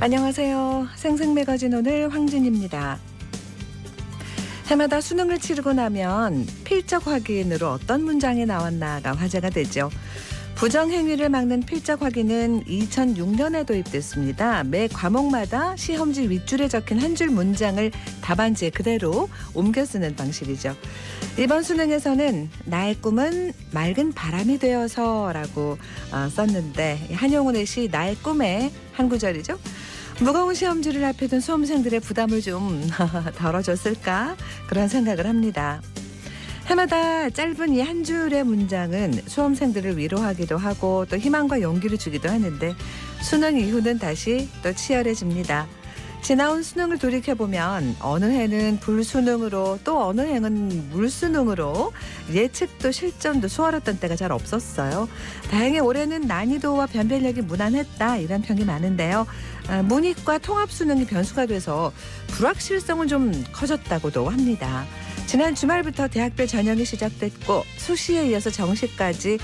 안녕하세요. 생생매거진 오늘 황진입니다. 해마다 수능을 치르고 나면 필적 확인으로 어떤 문장이 나왔나가 화제가 되죠. 부정행위를 막는 필적 확인은 2006년에 도입됐습니다. 매 과목마다 시험지 윗줄에 적힌 한 줄 문장을 답안지에 그대로 옮겨 쓰는 방식이죠. 이번 수능에서는 나의 꿈은 맑은 바람이 되어서라고 썼는데 한용운의 시 나의 꿈의 한 구절이죠. 무거운 시험지를 앞에 둔 수험생들의 부담을 좀 덜어줬을까 그런 생각을 합니다. 해마다 짧은 이 한 줄의 문장은 수험생들을 위로하기도 하고 또 희망과 용기를 주기도 하는데 수능 이후는 다시 또 치열해집니다. 지나온 수능을 돌이켜보면 어느 해는 불수능으로 또 어느 해는 물수능으로 예측도 실전도 수월했던 때가 잘 없었어요. 다행히 올해는 난이도와 변별력이 무난했다 이런 평이 많은데요. 문이과 통합수능이 변수가 돼서 불확실성은 좀 커졌다고도 합니다. 지난 주말부터 대학별 전형이 시작됐고 수시에 이어서 정시까지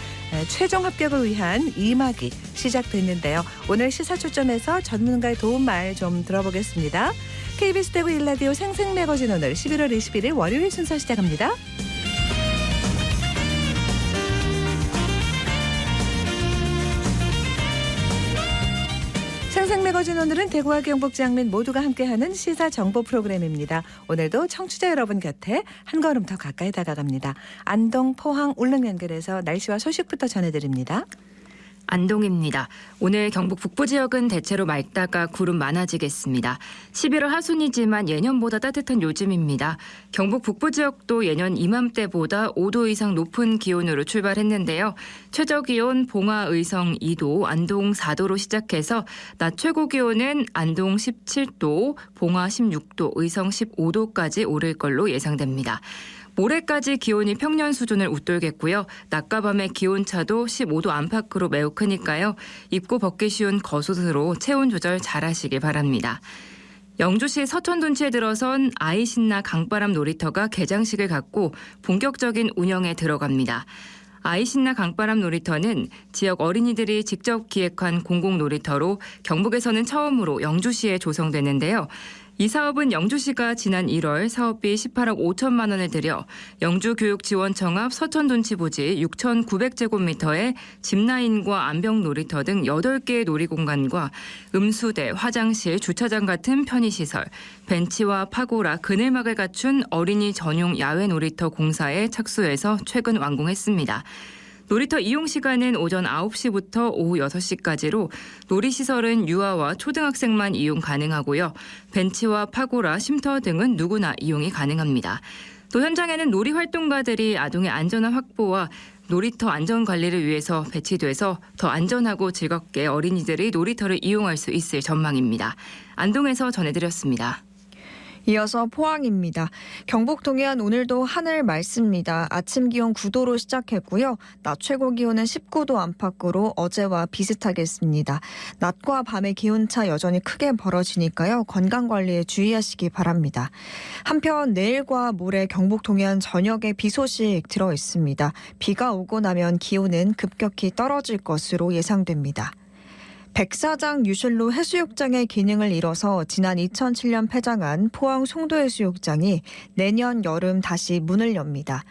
최종 합격을 위한 2막이 시작됐는데요. 오늘 시사 초점에서 전문가의 도움말 좀 들어보겠습니다. KBS 대구 1라디오 생생매거진 오늘 11월 21일 월요일 순서 시작합니다. 생생매거진 오늘은 대구와 경북 장민 모두가 함께하는 시사 정보 프로그램입니다. 오늘도 청취자 여러분 곁에 한 걸음 더 가까이 다가갑니다. 안동, 포항, 울릉 연결해서 날씨와 소식부터 전해드립니다. 안동입니다. 오늘 경북 북부 지역은 대체로 맑다가 구름 많아지겠습니다. 11월 하순이지만 예년보다 따뜻한 요즘입니다. 경북 북부 지역도 예년 이맘때보다 5도 이상 높은 기온으로 출발했는데요. 최저 기온 봉화 의성 2도, 안동 4도로 시작해서 낮 최고 기온은 안동 17도, 봉화 16도, 의성 15도까지 오를 걸로 예상됩니다. 모레까지 기온이 평년 수준을 웃돌겠고요. 낮과 밤의 기온차도 15도 안팎으로 매우 크니까요. 입고 벗기 쉬운 겉옷으로 체온 조절 잘하시길 바랍니다. 영주시 서천둔치에 들어선 아이신나 강바람 놀이터가 개장식을 갖고 본격적인 운영에 들어갑니다. 아이신나 강바람 놀이터는 지역 어린이들이 직접 기획한 공공놀이터로 경북에서는 처음으로 영주시에 조성되는데요. 이 사업은 영주시가 지난 1월 사업비 18억 5천만 원을 들여 영주교육지원청 앞 서천둔치 부지 6,900제곱미터의 짚라인과 암벽놀이터 등 8개의 놀이공간과 음수대, 화장실, 주차장 같은 편의시설, 벤치와 파고라, 그늘막을 갖춘 어린이 전용 야외 놀이터 공사에 착수해서 최근 완공했습니다. 놀이터 이용 시간은 오전 9시부터 오후 6시까지로 놀이시설은 유아와 초등학생만 이용 가능하고요. 벤치와 파고라, 쉼터 등은 누구나 이용이 가능합니다. 또 현장에는 놀이활동가들이 아동의 안전한 확보와 놀이터 안전관리를 위해서 배치돼서 더 안전하고 즐겁게 어린이들이 놀이터를 이용할 수 있을 전망입니다. 안동에서 전해드렸습니다. 이어서 포항입니다. 경북 동해안 오늘도 하늘 맑습니다. 아침 기온 9도로 시작했고요. 낮 최고 기온은 19도 안팎으로 어제와 비슷하겠습니다. 낮과 밤의 기온차 여전히 크게 벌어지니까요. 건강관리에 주의하시기 바랍니다. 한편 내일과 모레 경북 동해안 전역에 비 소식 들어있습니다. 비가 오고 나면 기온은 급격히 떨어질 것으로 예상됩니다. 백사장 유실로 해수욕장의 기능을 잃어서 지난 2007년 폐장한 포항 송도해수욕장이 내년 여름 다시 문을 엽니다.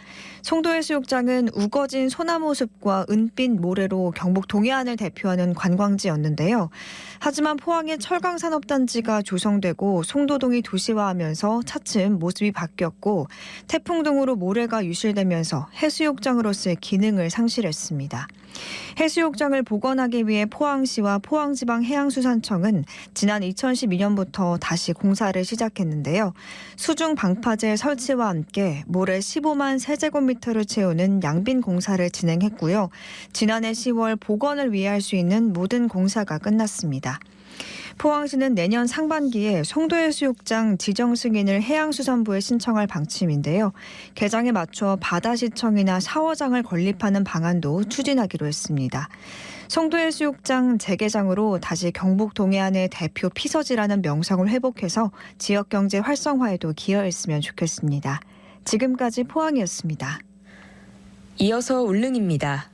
송도해수욕장은 우거진 소나무 숲과 은빛 모래로 경북 동해안을 대표하는 관광지였는데요. 하지만 포항에 철강산업단지가 조성되고 송도동이 도시화하면서 차츰 모습이 바뀌었고 태풍 등으로 모래가 유실되면서 해수욕장으로서의 기능을 상실했습니다. 해수욕장을 복원하기 위해 포항시와 포항지방해양수산청은 지난 2012년부터 다시 공사를 시작했는데요. 수중 방파제 설치와 함께 모래 15만 세제곱미터를 채우는 양빈 공사를 진행했고요. 지난해 10월 복원을 위해 할 수 있는 모든 공사가 끝났습니다. 포항시는 내년 상반기에 송도해수욕장 지정 승인을 해양수산부에 신청할 방침인데요. 개장에 맞춰 바다시청이나 샤워장을 건립하는 방안도 추진하기로 했습니다. 송도해수욕장 재개장으로 다시 경북 동해안의 대표 피서지라는 명성을 회복해서 지역경제 활성화에도 기여했으면 좋겠습니다. 지금까지 포항이었습니다. 이어서 울릉입니다.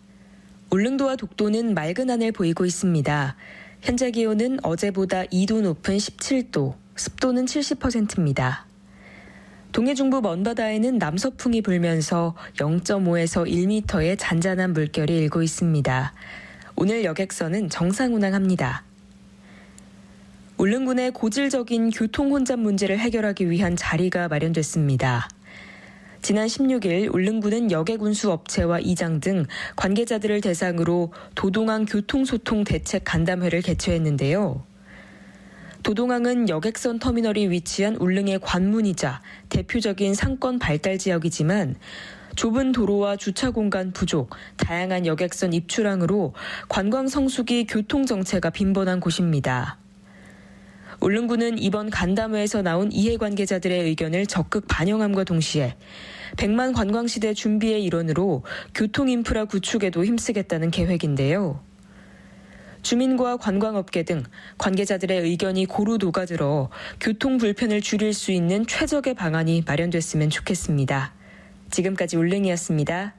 울릉도와 독도는 맑은 하늘 보이고 있습니다. 현재 기온은 어제보다 2도 높은 17도, 습도는 70%입니다. 동해 중부 먼바다에는 남서풍이 불면서 0.5에서 1m의 잔잔한 물결이 일고 있습니다. 오늘 여객선은 정상 운항합니다. 울릉군의 고질적인 교통 혼잡 문제를 해결하기 위한 자리가 마련됐습니다. 지난 16일 울릉군은 여객운수 업체와 이장 등 관계자들을 대상으로 도동항 교통소통 대책 간담회를 개최했는데요. 도동항은 여객선 터미널이 위치한 울릉의 관문이자 대표적인 상권 발달 지역이지만 좁은 도로와 주차 공간 부족, 다양한 여객선 입출항으로 관광 성수기 교통 정체가 빈번한 곳입니다. 울릉군은 이번 간담회에서 나온 이해관계자들의 의견을 적극 반영함과 동시에 100만 관광시대 준비의 일원으로 교통인프라 구축에도 힘쓰겠다는 계획인데요. 주민과 관광업계 등 관계자들의 의견이 고루 녹아들어 교통 불편을 줄일 수 있는 최적의 방안이 마련됐으면 좋겠습니다. 지금까지 울릉이었습니다.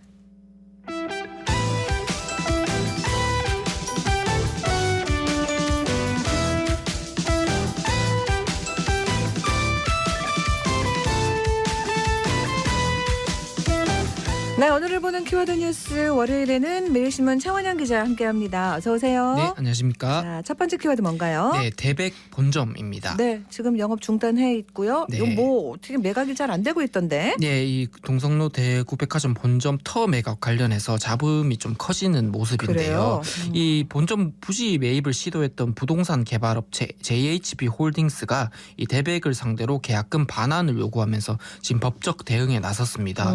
네, 오늘을 보는 키워드 뉴스 월요일에는 매일신문 최원영 기자와 함께합니다. 어서 오세요. 네, 안녕하십니까. 자, 첫 번째 키워드 뭔가요? 네, 대백 본점입니다. 네, 지금 영업 중단해 있고요. 네. 이거 뭐 어떻게 매각이 잘 안 되고 있던데? 네, 이 동성로 대구백화점 본점 터 매각 관련해서 잡음이 좀 커지는 모습인데요. 그래요? 이 본점 부지 매입을 시도했던 부동산 개발업체 JHB 홀딩스가 이 대백을 상대로 계약금 반환을 요구하면서 지금 법적 대응에 나섰습니다.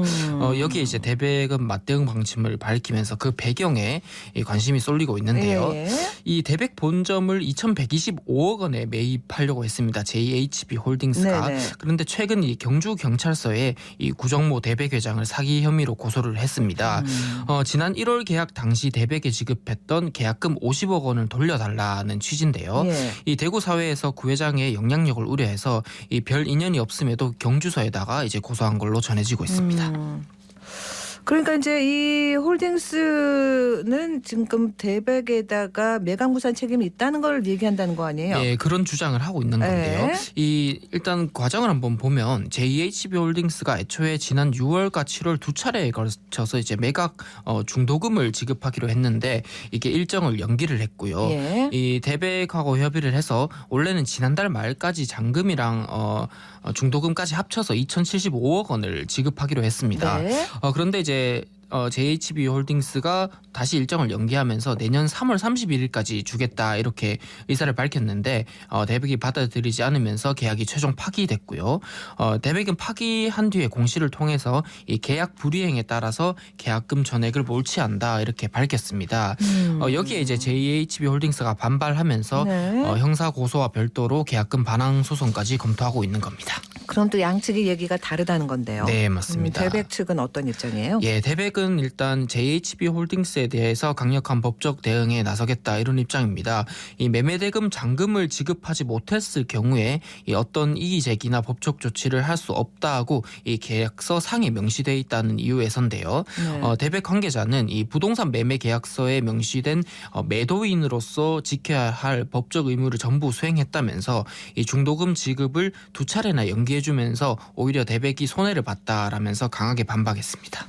여기에 이제 대백은 맞대응 방침을 밝히면서 그 배경에 이 관심이 쏠리고 있는데요. 예. 이 대백 본점을 2,125억 원에 매입하려고 했습니다. JHB 홀딩스가. 네네. 그런데 최근 이 경주 경찰서에 이 구정모 대백 회장을 사기 혐의로 고소를 했습니다. 지난 1월 계약 당시 대백에 지급했던 계약금 50억 원을 돌려달라는 취지인데요. 예. 이 대구 사회에서 구 회장의 영향력을 우려해서 이 별 인연이 없음에도 경주서에다가 이제 고소한 걸로 전해지고 있습니다. 그러니까 이제 이 홀딩스는 지금 대백에다가 매각무산 책임이 있다는 걸 얘기한다는 거 아니에요? 네, 그런 주장을 하고 있는 건데요. 이 일단 과정을 한번 보면 JHB 홀딩스가 애초에 지난 6월과 7월 두 차례에 걸쳐서 이제 매각 중도금을 지급하기로 했는데 이게 일정을 연기를 했고요. 예. 이 대백하고 협의를 해서 원래는 지난달 말까지 잔금이랑 중도금까지 합쳐서 2,075억 원을 지급하기로 했습니다. 네. 그런데 이제 JHB 홀딩스가 다시 일정을 연기하면서 내년 3월 31일까지 주겠다 이렇게 의사를 밝혔는데 대백이 받아들이지 않으면서 계약이 최종 파기됐고요. 대백은 파기한 뒤에 공시를 통해서 이 계약 불이행에 따라서 계약금 전액을 몰취한다 이렇게 밝혔습니다. 여기에 이제 JHB 홀딩스가 반발하면서 네. 형사 고소와 별도로 계약금 반환 소송까지 검토하고 있는 겁니다. 그럼 또 양측의 얘기가 다르다는 건데요. 네, 맞습니다. 대백 측은 어떤 입장이에요? 예, 대백은 일단 JHB 홀딩스에 대해서 강력한 법적 대응에 나서겠다 이런 입장입니다. 이 매매대금 잔금을 지급하지 못했을 경우에 이 어떤 이의제기나 법적 조치를 할 수 없다고 이 계약서 상에 명시되어 있다는 이유에서인데요. 네. 대백 관계자는 이 부동산 매매 계약서에 명시된 매도인으로서 지켜야 할 법적 의무를 전부 수행했다면서 이 중도금 지급을 두 차례나 연기해주면서 오히려 대백이 손해를 봤다라면서 강하게 반박했습니다.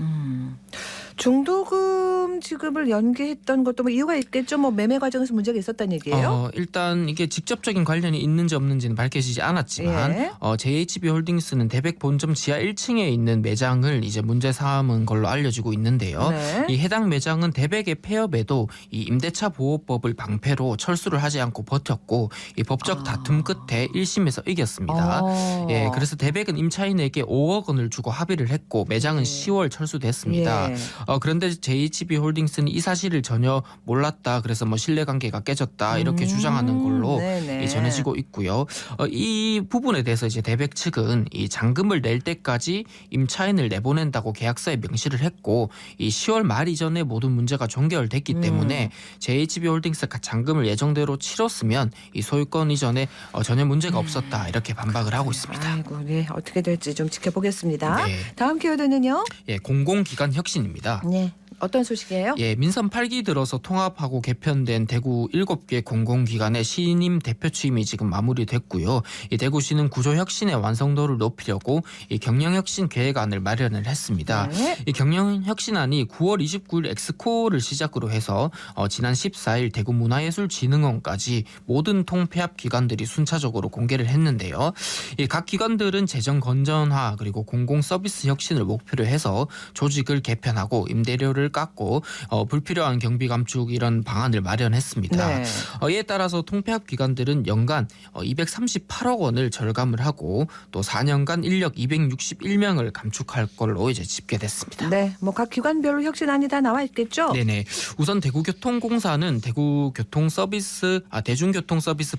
중도금 지급을 연기했던 것도 뭐 이유가 있겠죠. 뭐 매매 과정에서 문제가 있었다는 얘기예요. 일단 이게 직접적인 관련이 있는지 없는지는 밝혀지지 않았지만 예. JHB 홀딩스는 대백 본점 지하 1층에 있는 매장을 이제 문제 삼은 걸로 알려지고 있는데요. 네. 이 해당 매장은 대백의 폐업에도 이 임대차 보호법을 방패로 철수를 하지 않고 버텼고 이 법적 다툼 끝에 1심에서 이겼습니다. 예, 그래서 대백은 임차인에게 5억 원을 주고 합의를 했고 매장은 10월 철수됐습니다. 예. 그런데 JHB 홀딩스는 이 사실을 전혀 몰랐다. 그래서 뭐 신뢰관계가 깨졌다. 이렇게 주장하는 걸로 네네. 전해지고 있고요. 이 부분에 대해서 이제 대백 측은 이 잔금을 낼 때까지 임차인을 내보낸다고 계약서에 명시를 했고 이 10월 말 이전에 모든 문제가 종결됐기 때문에 JHB 홀딩스가 잔금을 예정대로 치렀으면 이 소유권 이전에 전혀 문제가 없었다. 이렇게 반박을 하고 있습니다. 아이고, 네. 어떻게 될지 좀 지켜보겠습니다. 네. 다음 키워드는요? 예, 공공기관 혁신입니다. 네. 어떤 소식이에요? 예, 민선 8기 들어서 통합하고 개편된 대구 7개 공공기관의 신임 대표 취임이 지금 마무리됐고요. 이 대구시는 구조혁신의 완성도를 높이려고 이 경영혁신 계획안을 마련을 했습니다. 네. 이 경영혁신안이 9월 29일 엑스코를 시작으로 해서 지난 14일 대구문화예술진흥원까지 모든 통폐합 기관들이 순차적으로 공개를 했는데요. 이 각 기관들은 재정 건전화 그리고 공공 서비스 혁신을 목표로 해서 조직을 개편하고 임대료를 깎고 불필요한 경비 감축 이런 방안을 마련했습니다. 네. 이에 따라서 통폐합 기관들은 연간 238억 원을 절감을 하고 또 4년간 인력 261명을 감축할 걸로 이제 집계됐습니다. 네, 뭐 각 기관별로 혁신안이 다 나와 있겠죠? 네네. 우선 대구교통공사는 대중교통 서비스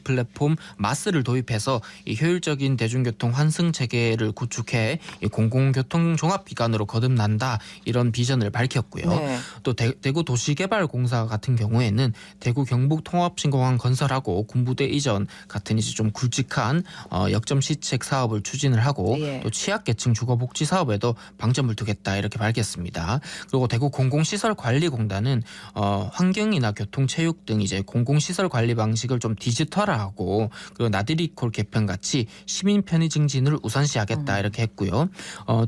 플랫폼 마스를 도입해서 이 효율적인 대중교통 환승 체계를 구축해 이 공공교통 종합기관으로 거듭난다 이런 비전을 밝혔고요. 네. 또 대구도시개발공사 같은 경우에는 대구 경북 통합신공항 건설하고 군부대 이전 같은 이제 좀 굵직한 역점 시책 사업을 추진을 하고 예. 또 취약계층 주거복지 사업에도 방점을 두겠다 이렇게 밝혔습니다. 그리고 대구 공공시설관리공단은 환경이나 교통, 체육 등 이제 공공시설 관리 방식을 좀 디지털화하고 그리고 나들이콜 개편 같이 시민 편의 증진을 우선시하겠다 이렇게 했고요.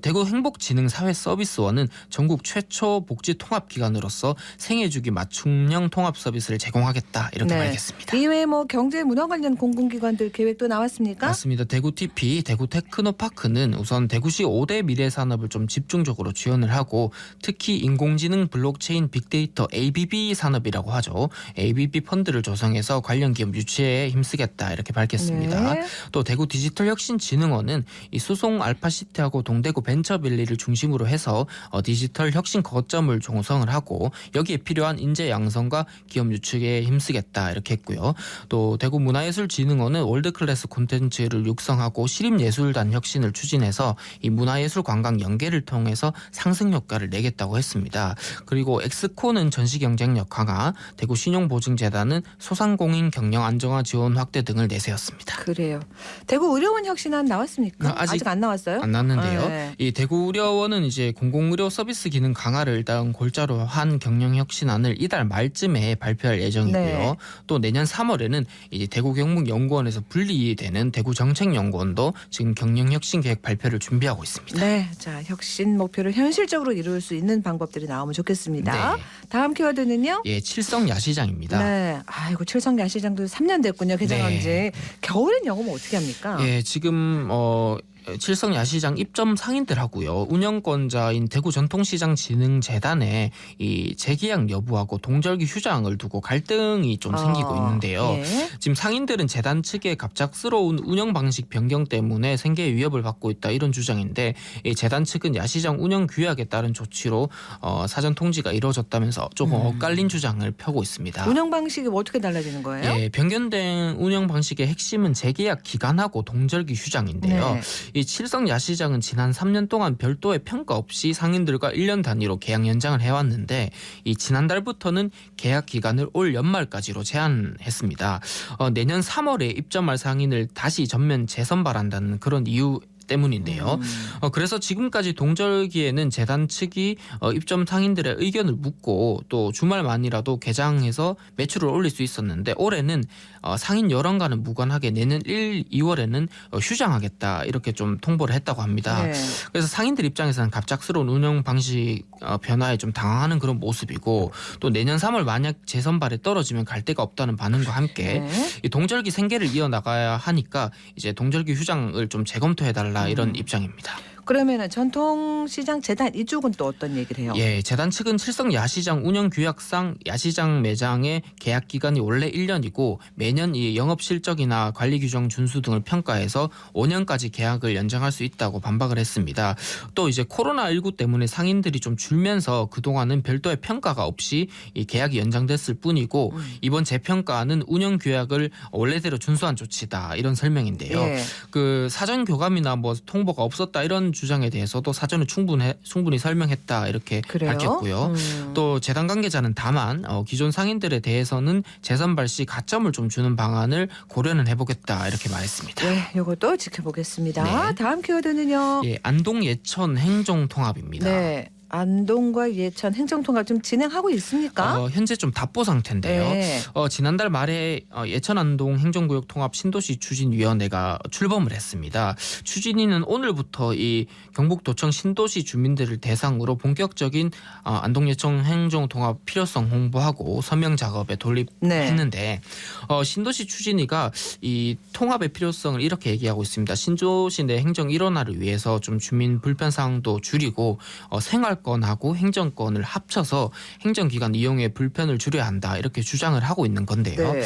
대구 행복지능사회서비스원은 전국 최초 복지 통합기관으로서 생애주기 맞춤형 통합 서비스를 제공하겠다 이렇게 네. 밝혔습니다. 이외에 뭐 경제 문화 관련 공공기관들 계획도 나왔습니까? 맞습니다. 대구TP, 대구테크노파크는 우선 대구시 5대 미래산업을 좀 집중적으로 지원을 하고 특히 인공지능, 블록체인, 빅데이터, ABB 산업이라고 하죠. ABB 펀드를 조성해서 관련 기업 유치에 힘쓰겠다 이렇게 밝혔습니다. 네. 또 대구디지털혁신진흥원은 이 수송 알파시티하고 동대구 벤처밸리를 중심으로 해서 디지털 혁신 거점을 조성을 하고 여기에 필요한 인재 양성과 기업 유치에 힘쓰겠다 이렇게 했고요. 또 대구문화예술진흥원은 월드클래스 콘텐츠를 육성하고 시립예술단 혁신을 추진해서 이 문화예술 관광 연계를 통해서 상승 효과를 내겠다고 했습니다. 그리고 엑스코는 전시 경쟁력 강화, 대구신용보증재단은 소상공인 경영 안정화 지원 확대 등을 내세웠습니다. 그래요. 대구 의료원 혁신안 나왔습니까? 아직 안 나왔어요? 안 났는데요. 네. 이 대구의료원은 이제 공공의료 서비스 기능 강화를 일단 골자로 한 경영혁신안을 이달 말쯤에 발표할 예정이고요. 네. 또 내년 3월에는 이제 대구경북연구원에서 분리되는 대구정책연구원도 지금 경영혁신 계획 발표를 준비하고 있습니다. 네, 자 혁신 목표를 현실적으로 이룰 수 있는 방법들이 나오면 좋겠습니다. 네. 다음 키워드는요? 예, 칠성야시장입니다. 네, 아이고 칠성야시장도 3년 됐군요 개장한 지. 네. 겨울엔 영업 어떻게 합니까? 예, 지금 칠성야시장 입점 상인들하고요. 운영권자인 대구전통시장진흥재단에 이 재계약 여부하고 동절기 휴장을 두고 갈등이 좀 생기고 있는데요. 예. 지금 상인들은 재단 측의 갑작스러운 운영 방식 변경 때문에 생계에 위협을 받고 있다 이런 주장인데 이 재단 측은 야시장 운영 규약에 따른 조치로 사전 통지가 이루어졌다면서 조금 엇갈린 주장을 펴고 있습니다. 운영 방식이 어떻게 달라지는 거예요? 예, 변경된 운영 방식의 핵심은 재계약 기간하고 동절기 휴장인데요. 네. 이 칠성야시장은 지난 3년 동안 별도의 평가 없이 상인들과 1년 단위로 계약 연장을 해왔는데 이 지난달부터는 계약 기간을 올 연말까지로 제한했습니다. 내년 3월에 입점할 상인을 다시 전면 재선발한다는 그런 이유 때문인데요. 그래서 지금까지 동절기에는 재단 측이 입점 상인들의 의견을 묻고 또 주말만이라도 개장해서 매출을 올릴 수 있었는데 올해는 상인 여론과는 무관하게 내년 1, 2월에는 휴장하겠다 이렇게 좀 통보를 했다고 합니다. 네. 그래서 상인들 입장에서는 갑작스러운 운영 방식 변화에 좀 당황하는 그런 모습이고 또 내년 3월 만약 재선발에 떨어지면 갈 데가 없다는 반응과 함께 네. 이 동절기 생계를 이어나가야 하니까 이제 동절기 휴장을 좀 재검토해달라 이런 입장입니다. 그러면은 전통시장 재단 이쪽은 또 어떤 얘기를 해요? 예, 재단 측은 칠성 야시장 운영 규약상 야시장 매장의 계약 기간이 원래 1년이고 매년 이 영업 실적이나 관리 규정 준수 등을 평가해서 5년까지 계약을 연장할 수 있다고 반박을 했습니다. 또 이제 코로나19 때문에 상인들이 좀 줄면서 그동안은 별도의 평가가 없이 이 계약이 연장됐을 뿐이고 이번 재평가는 운영 규약을 원래대로 준수한 조치다 이런 설명인데요. 예. 그 사전 교감이나 뭐 통보가 없었다 이런 주장에 대해서도 사전에 충분히 설명했다 이렇게 그래요? 밝혔고요. 또 재단 관계자는 다만 기존 상인들에 대해서는 재선발 시 가점을 좀 주는 방안을 고려는 해보겠다 이렇게 말했습니다. 네, 이것도 지켜보겠습니다. 네. 다음 키워드는요. 예, 안동 예천 행정 통합입니다. 네. 안동과 예천 행정통합 좀 진행하고 있습니까? 현재 좀 답보 상태인데요. 네. 지난달 말에 예천 안동 행정구역 통합 신도시 추진위원회가 출범을 했습니다. 추진위는 오늘부터 이 경북도청 신도시 주민들을 대상으로 본격적인 안동 예천 행정통합 필요성 홍보하고 서명 작업에 돌입했는데 신도시 추진위가 이 통합의 필요성을 이렇게 얘기하고 있습니다. 신도시 내 행정 일원화를 위해서 좀 주민 불편 사항도 줄이고 생활권하고 행정권을 합쳐서 행정기관 이용의 불편을 줄여야 한다 이렇게 주장을 하고 있는 건데요. 네.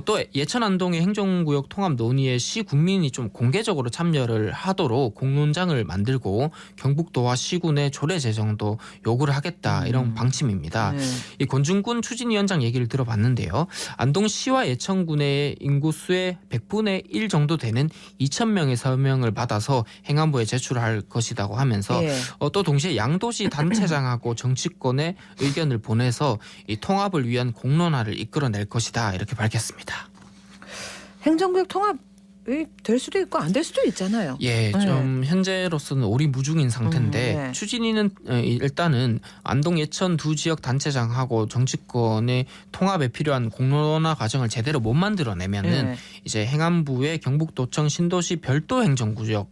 또 예천 안동의 행정구역 통합 논의에 시 국민이 좀 공개적으로 참여를 하도록 공론장을 만들고 경북도와 시군의 조례 제정도 요구를 하겠다 이런 방침입니다. 네. 이 권중군 추진위원장 얘기를 들어봤는데요. 안동시와 예천군의 인구수의 100분의 1 정도 되는 2,000명의 서명을 받아서 행안부에 제출할 것이라고 하면서 예. 또 동시에 양도시 단체장하고 정치권의 의견을 보내서 이 통합을 위한 공론화를 이끌어낼 것이다 이렇게 밝혔습니다. 행정구역 통합이 될 수도 있고 안 될 수도 있잖아요. 예, 좀 현재로서는 오리무중인 상태인데 네. 추진위는 일단은 안동 예천 두 지역 단체장하고 정치권의 통합에 필요한 공론화 과정을 제대로 못 만들어내면은 네. 이제 행안부의 경북도청 신도시 별도 행정구역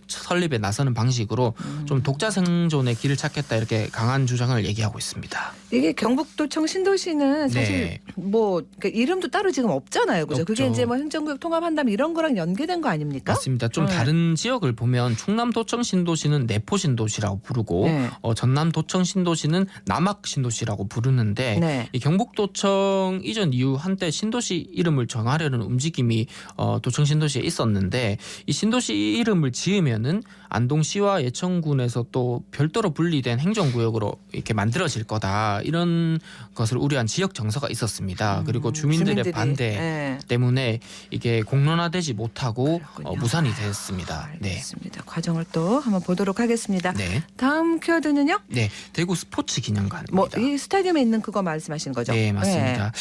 설립에 나서는 방식으로 좀 독자 생존의 길을 찾겠다 이렇게 강한 주장을 얘기하고 있습니다. 이게 경북도청 신도시는 사실 네. 뭐 그러니까 이름도 따로 지금 없잖아요. 그죠? 그게 없죠. 이제 뭐 행정구역 통합한다면 이런 거랑 연계된 거 아닙니까? 맞습니다. 좀 네. 다른 지역을 보면 충남도청 신도시는 내포 신도시라고 부르고 네. 전남도청 신도시는 남악 신도시라고 부르는데 네. 이 경북도청 이전 이후 한때 신도시 이름을 정하려는 움직임이 도청 신도시에 있었는데 이 신도시 이름을 지으면은 안동시와 예천군에서 또 별도로 분리된 행정구역으로 이렇게 만들어질 거다 이런 것을 우려한 지역 정서가 있었습니다. 그리고 주민들의 주민들이. 반대 네. 때문에 이게 공론화되지 못하고 그렇군요. 무산이 됐습니다. 네. 알겠습니다. 과정을 또 한번 보도록 하겠습니다. 네. 다음 키워드는요? 네. 대구 스포츠 기념관입니다. 뭐 이 스타디움에 있는 그거 말씀하시는 거죠? 네, 맞습니다.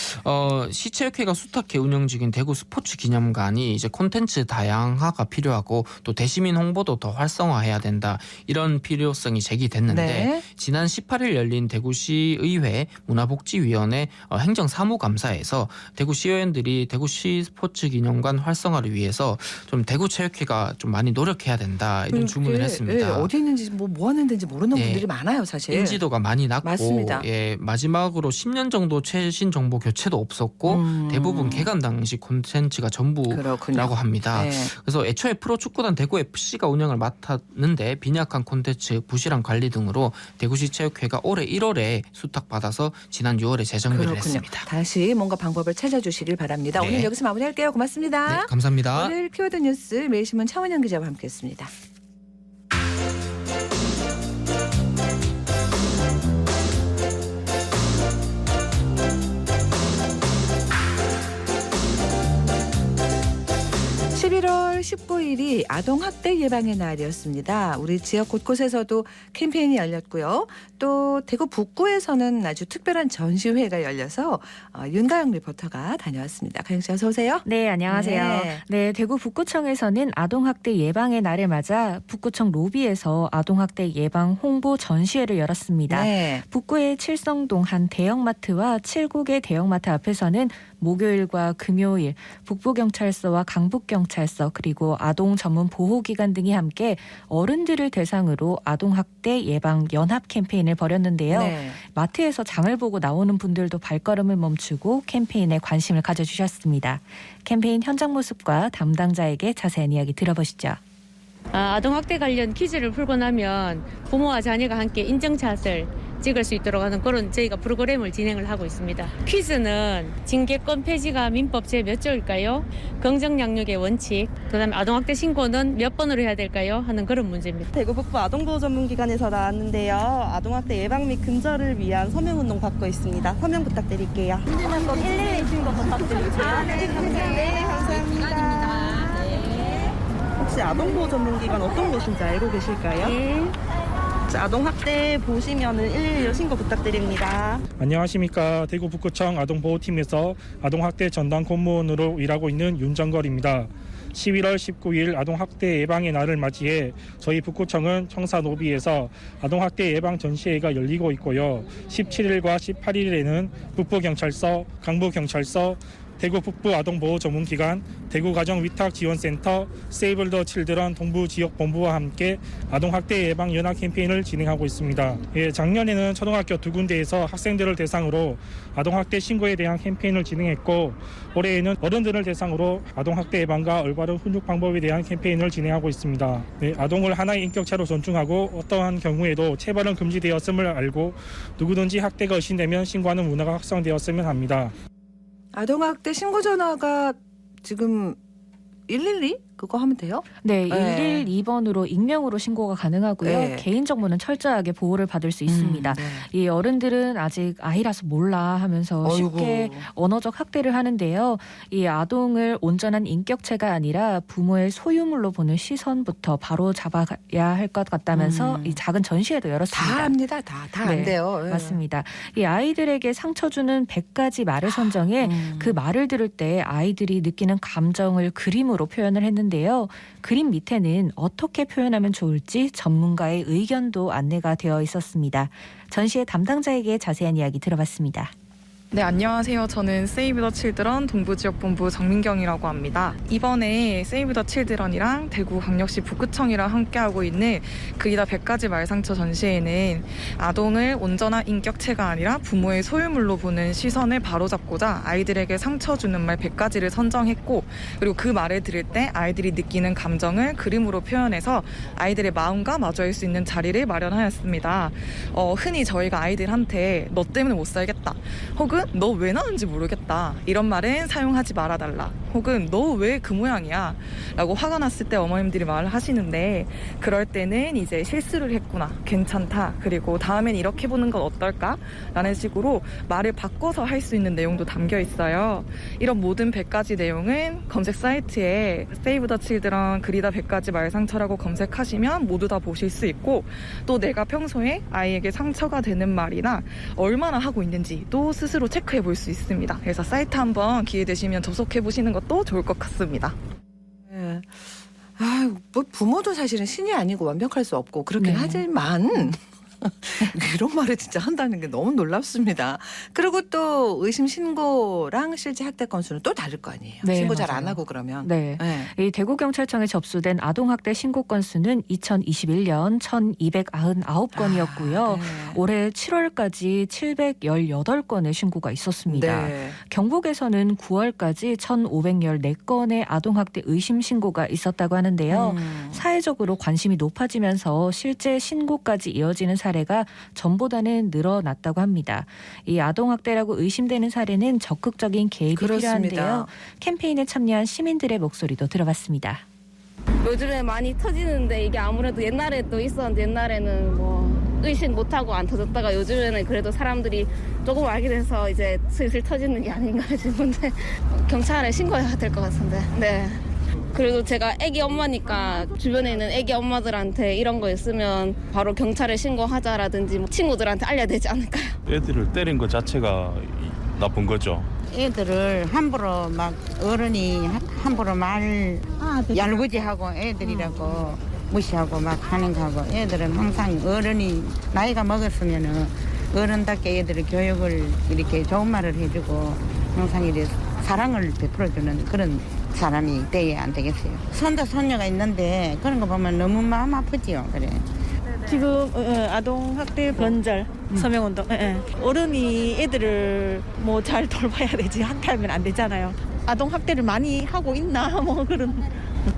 시체육회가 수탁해 운영 중인 대구 스포츠 기념관이 이제 콘텐츠 다양화가 필요하고 또 대시민 홍보도 더 활성화해야 된다. 이런 필요성이 제기됐는데 네. 지난 18일 열린 대구시 의회 문화복지위원회 행정사무감사에서 대구시의원들이 대구시 스포츠 기념관 활성화를 위해서 좀 대구체육회가 좀 많이 노력해야 된다. 이런 주문을 그게, 했습니다. 예, 어디 있는지 뭐 하는 데인지 모르는 네. 분들이 많아요, 사실. 인지도가 많이 낮고 맞습니다. 예, 마지막으로 10년 정도 최신 정보 교체도 없었고 대부분 개관 당시 콘텐츠가 전부라고 그렇군요. 합니다. 네. 그래서 애초에 프로축구단 대구FC가 운영을 맡았는데 빈약한 콘텐츠, 부실한 관리 등으로 대구시 체육회가 올해 1월에 수탁받아서 지난 6월에 재정비를 그렇군요. 했습니다. 다시 뭔가 방법을 찾아주시길 바랍니다. 네. 오늘 여기서 마무리할게요. 고맙습니다. 네, 감사합니다. 오늘 키워드 뉴스 매일신문 차원영 기자와 함께했습니다. (11월 19일이) 아동학대 예방의 날이었습니다. 우리 지역 곳곳에서도 캠페인이 열렸고요. 또 대구 북구에서는 아주 특별한 전시회가 열려서 윤가영 리포터가 다녀왔습니다. 가영 씨 어서 오세요. 네, 안녕하세요. 네. 네, 대구 북구청에서는 아동학대 예방의 날을 맞아 북구청 로비에서 아동학대 예방 홍보 전시회를 열었습니다. 네. 북구의 칠성동 한 대형마트와 7국의 대형마트 앞에서는 목요일과 금요일 북부경찰서와 강북경찰서 그리고 아동 전문 보호기관 등이 함께 어른들을 대상으로 아동학대 예방 연합 캠페인을 벌였는데요. 네. 마트에서 장을 보고 나오는 분들도 발걸음을 멈추고 캠페인에 관심을 가져주셨습니다. 캠페인 현장 모습과 담당자에게 자세한 이야기 들어보시죠. 아동학대 관련 퀴즈를 풀고 나면 부모와 자녀가 함께 인증샷을 찍을 수 있도록 하는 그런 저희가 프로그램을 진행을 하고 있습니다. 퀴즈는 징계권 폐지가 민법 제 몇 조일까요? 긍정양육의 원칙, 그다음에 아동학대 신고는 몇 번으로 해야 될까요? 하는 그런 문제입니다. 대구 북부 아동보호 전문기관에서 나왔는데요. 아동학대 예방 및 근절을 위한 서명운동 받고 있습니다. 서명 부탁드릴게요. 신고 112 신고 부탁드릴게요. 네, 감사합니다. 혹시 아동보호 전문기관 어떤 곳인지 알고 계실까요? 네. 아동학대 보시면은 112 신고 부탁드립니다. 안녕하십니까. 대구 북구청 아동보호팀에서 아동학대 전담 공무원으로 일하고 있는 윤정걸입니다. 11월 19일 아동학대 예방의 날을 맞이해 저희 북구청은 청사노비에서 아동학대 예방 전시회가 열리고 있고요. 17일과 18일에는 북부경찰서, 강부경찰서, 대구 북부 아동보호 전문기관, 대구 가정위탁지원센터, 세이브 더 칠드런 동부지역본부와 함께 아동학대 예방 연합 캠페인을 진행하고 있습니다. 작년에는 초등학교 2군데에서 학생들을 대상으로 아동학대 신고에 대한 캠페인을 진행했고 올해에는 어른들을 대상으로 아동학대 예방과 올바른 훈육 방법에 대한 캠페인을 진행하고 있습니다. 아동을 하나의 인격체로 존중하고 어떠한 경우에도 체벌은 금지되었음을 알고 누구든지 학대가 의심되면 신고하는 문화가 확산되었으면 합니다. 아동학대 신고 전화가 지금 112 그거 하면 돼요? 네, 네. 112번으로 익명으로 신고가 가능하고요. 네. 개인정보는 철저하게 보호를 받을 수 있습니다. 네. 이 어른들은 아직 아이라서 몰라 하면서 쉽게 어이구. 언어적 학대를 하는데요. 이 아동을 온전한 인격체가 아니라 부모의 소유물로 보는 시선부터 바로 잡아야 할 것 같다면서 이 작은 전시회도 열었습니다. 다 합니다. 다 안 네, 돼요. 예. 맞습니다. 이 아이들에게 상처 주는 100가지 말을 선정해 그 말을 들을 때 아이들이 느끼는 감정을 그림으로 표현을 했는데요. 그림 밑에는 어떻게 표현하면 좋을지 전문가의 의견도 안내가 되어 있었습니다. 전시회 담당자에게 자세한 이야기 들어봤습니다. 네, 안녕하세요. 저는 세이브 더 칠드런 동부지역본부 정민경이라고 합니다. 이번에 세이브 더 칠드런이랑 대구광역시 북구청이랑 함께하고 있는 그이다 100가지 말상처 전시회는 아동을 온전한 인격체가 아니라 부모의 소유물로 보는 시선을 바로잡고자 아이들에게 상처 주는 말 100가지를 선정했고 그리고 그 말을 들을 때 아이들이 느끼는 감정을 그림으로 표현해서 아이들의 마음과 마주할 수 있는 자리를 마련하였습니다. 흔히 저희가 아이들한테 너 때문에 못 살겠다 혹은 너 왜 나는지 모르겠다 이런 말은 사용하지 말아달라 혹은 너 왜 그 모양이야 라고 화가 났을 때 어머님들이 말을 하시는데 그럴 때는 이제 실수를 했구나 괜찮다 그리고 다음엔 이렇게 보는 건 어떨까 라는 식으로 말을 바꿔서 할 수 있는 내용도 담겨 있어요. 이런 모든 100가지 내용은 검색 사이트에 세이브 더 칠드런 그리다 100가지 말상처라고 검색하시면 모두 다 보실 수 있고 또 내가 평소에 아이에게 상처가 되는 말이나 얼마나 하고 있는지도 스스로 체크해 볼 수 있습니다. 그래서 사이트 한번 기회 되시면 접속해 보시는 것도 좋을 것 같습니다. 예. 아, 뭐 부모도 사실은 신이 아니고 완벽할 수 없고 그렇긴 네. 하지만 이런 말을 진짜 한다는 게 너무 놀랍습니다. 그리고 또 의심 신고랑 실제 학대 건수는 또 다를 거 아니에요. 네, 신고 잘 안 맞아요. 하고 그러면. 네. 네. 이 대구경찰청에 접수된 아동학대 신고 건수는 2021년 1,299건이었고요. 네. 올해 7월까지 718건의 신고가 있었습니다. 네. 경북에서는 9월까지 1,514건의 아동학대 의심 신고가 있었다고 하는데요. 사회적으로 관심이 높아지면서 실제 신고까지 이어지는 사례가 전보다는 늘어났다고 합니다. 이 아동학대라고 의심되는 사례는 적극적인 개입이 그렇습니다. 필요한데요. 캠페인에 참여한 시민들의 목소리도 들어봤습니다. 요즘에 많이 터지는데 이게 아무래도 옛날에 또 있었는데 옛날에는 뭐 의식 못하고 안 터졌다가 요즘에는 그래도 사람들이 조금 알게 돼서 이제 슬슬 터지는 게 아닌가 싶은데 경찰에 신고해야 될 것 같은데. 네. 그래도 제가 애기 엄마니까 주변에 있는 애기 엄마들한테 이런 거 있으면 바로 경찰에 신고하자라든지 뭐 친구들한테 알려야 되지 않을까요? 애들을 때린 것 자체가 나쁜 거죠. 애들을 함부로 막 어른이 함부로 말 얄궂이하고 애들이라고 무시하고 막 하는 거하고 애들은 항상 어른이 나이가 먹었으면은 어른답게 애들의 교육을 이렇게 좋은 말을 해주고 항상 이렇게 사랑을 베풀어주는 그런 사람이 돼야 안 되겠어요. 손자 손녀가 있는데 그런 거 보면 너무 마음 아프지요. 그래. 지금 아동학대 번절 서명운동 어른이 애들을 뭐 잘 돌봐야 되지 한타하면 안 되잖아요. 아동학대를 많이 하고 있나 뭐 그런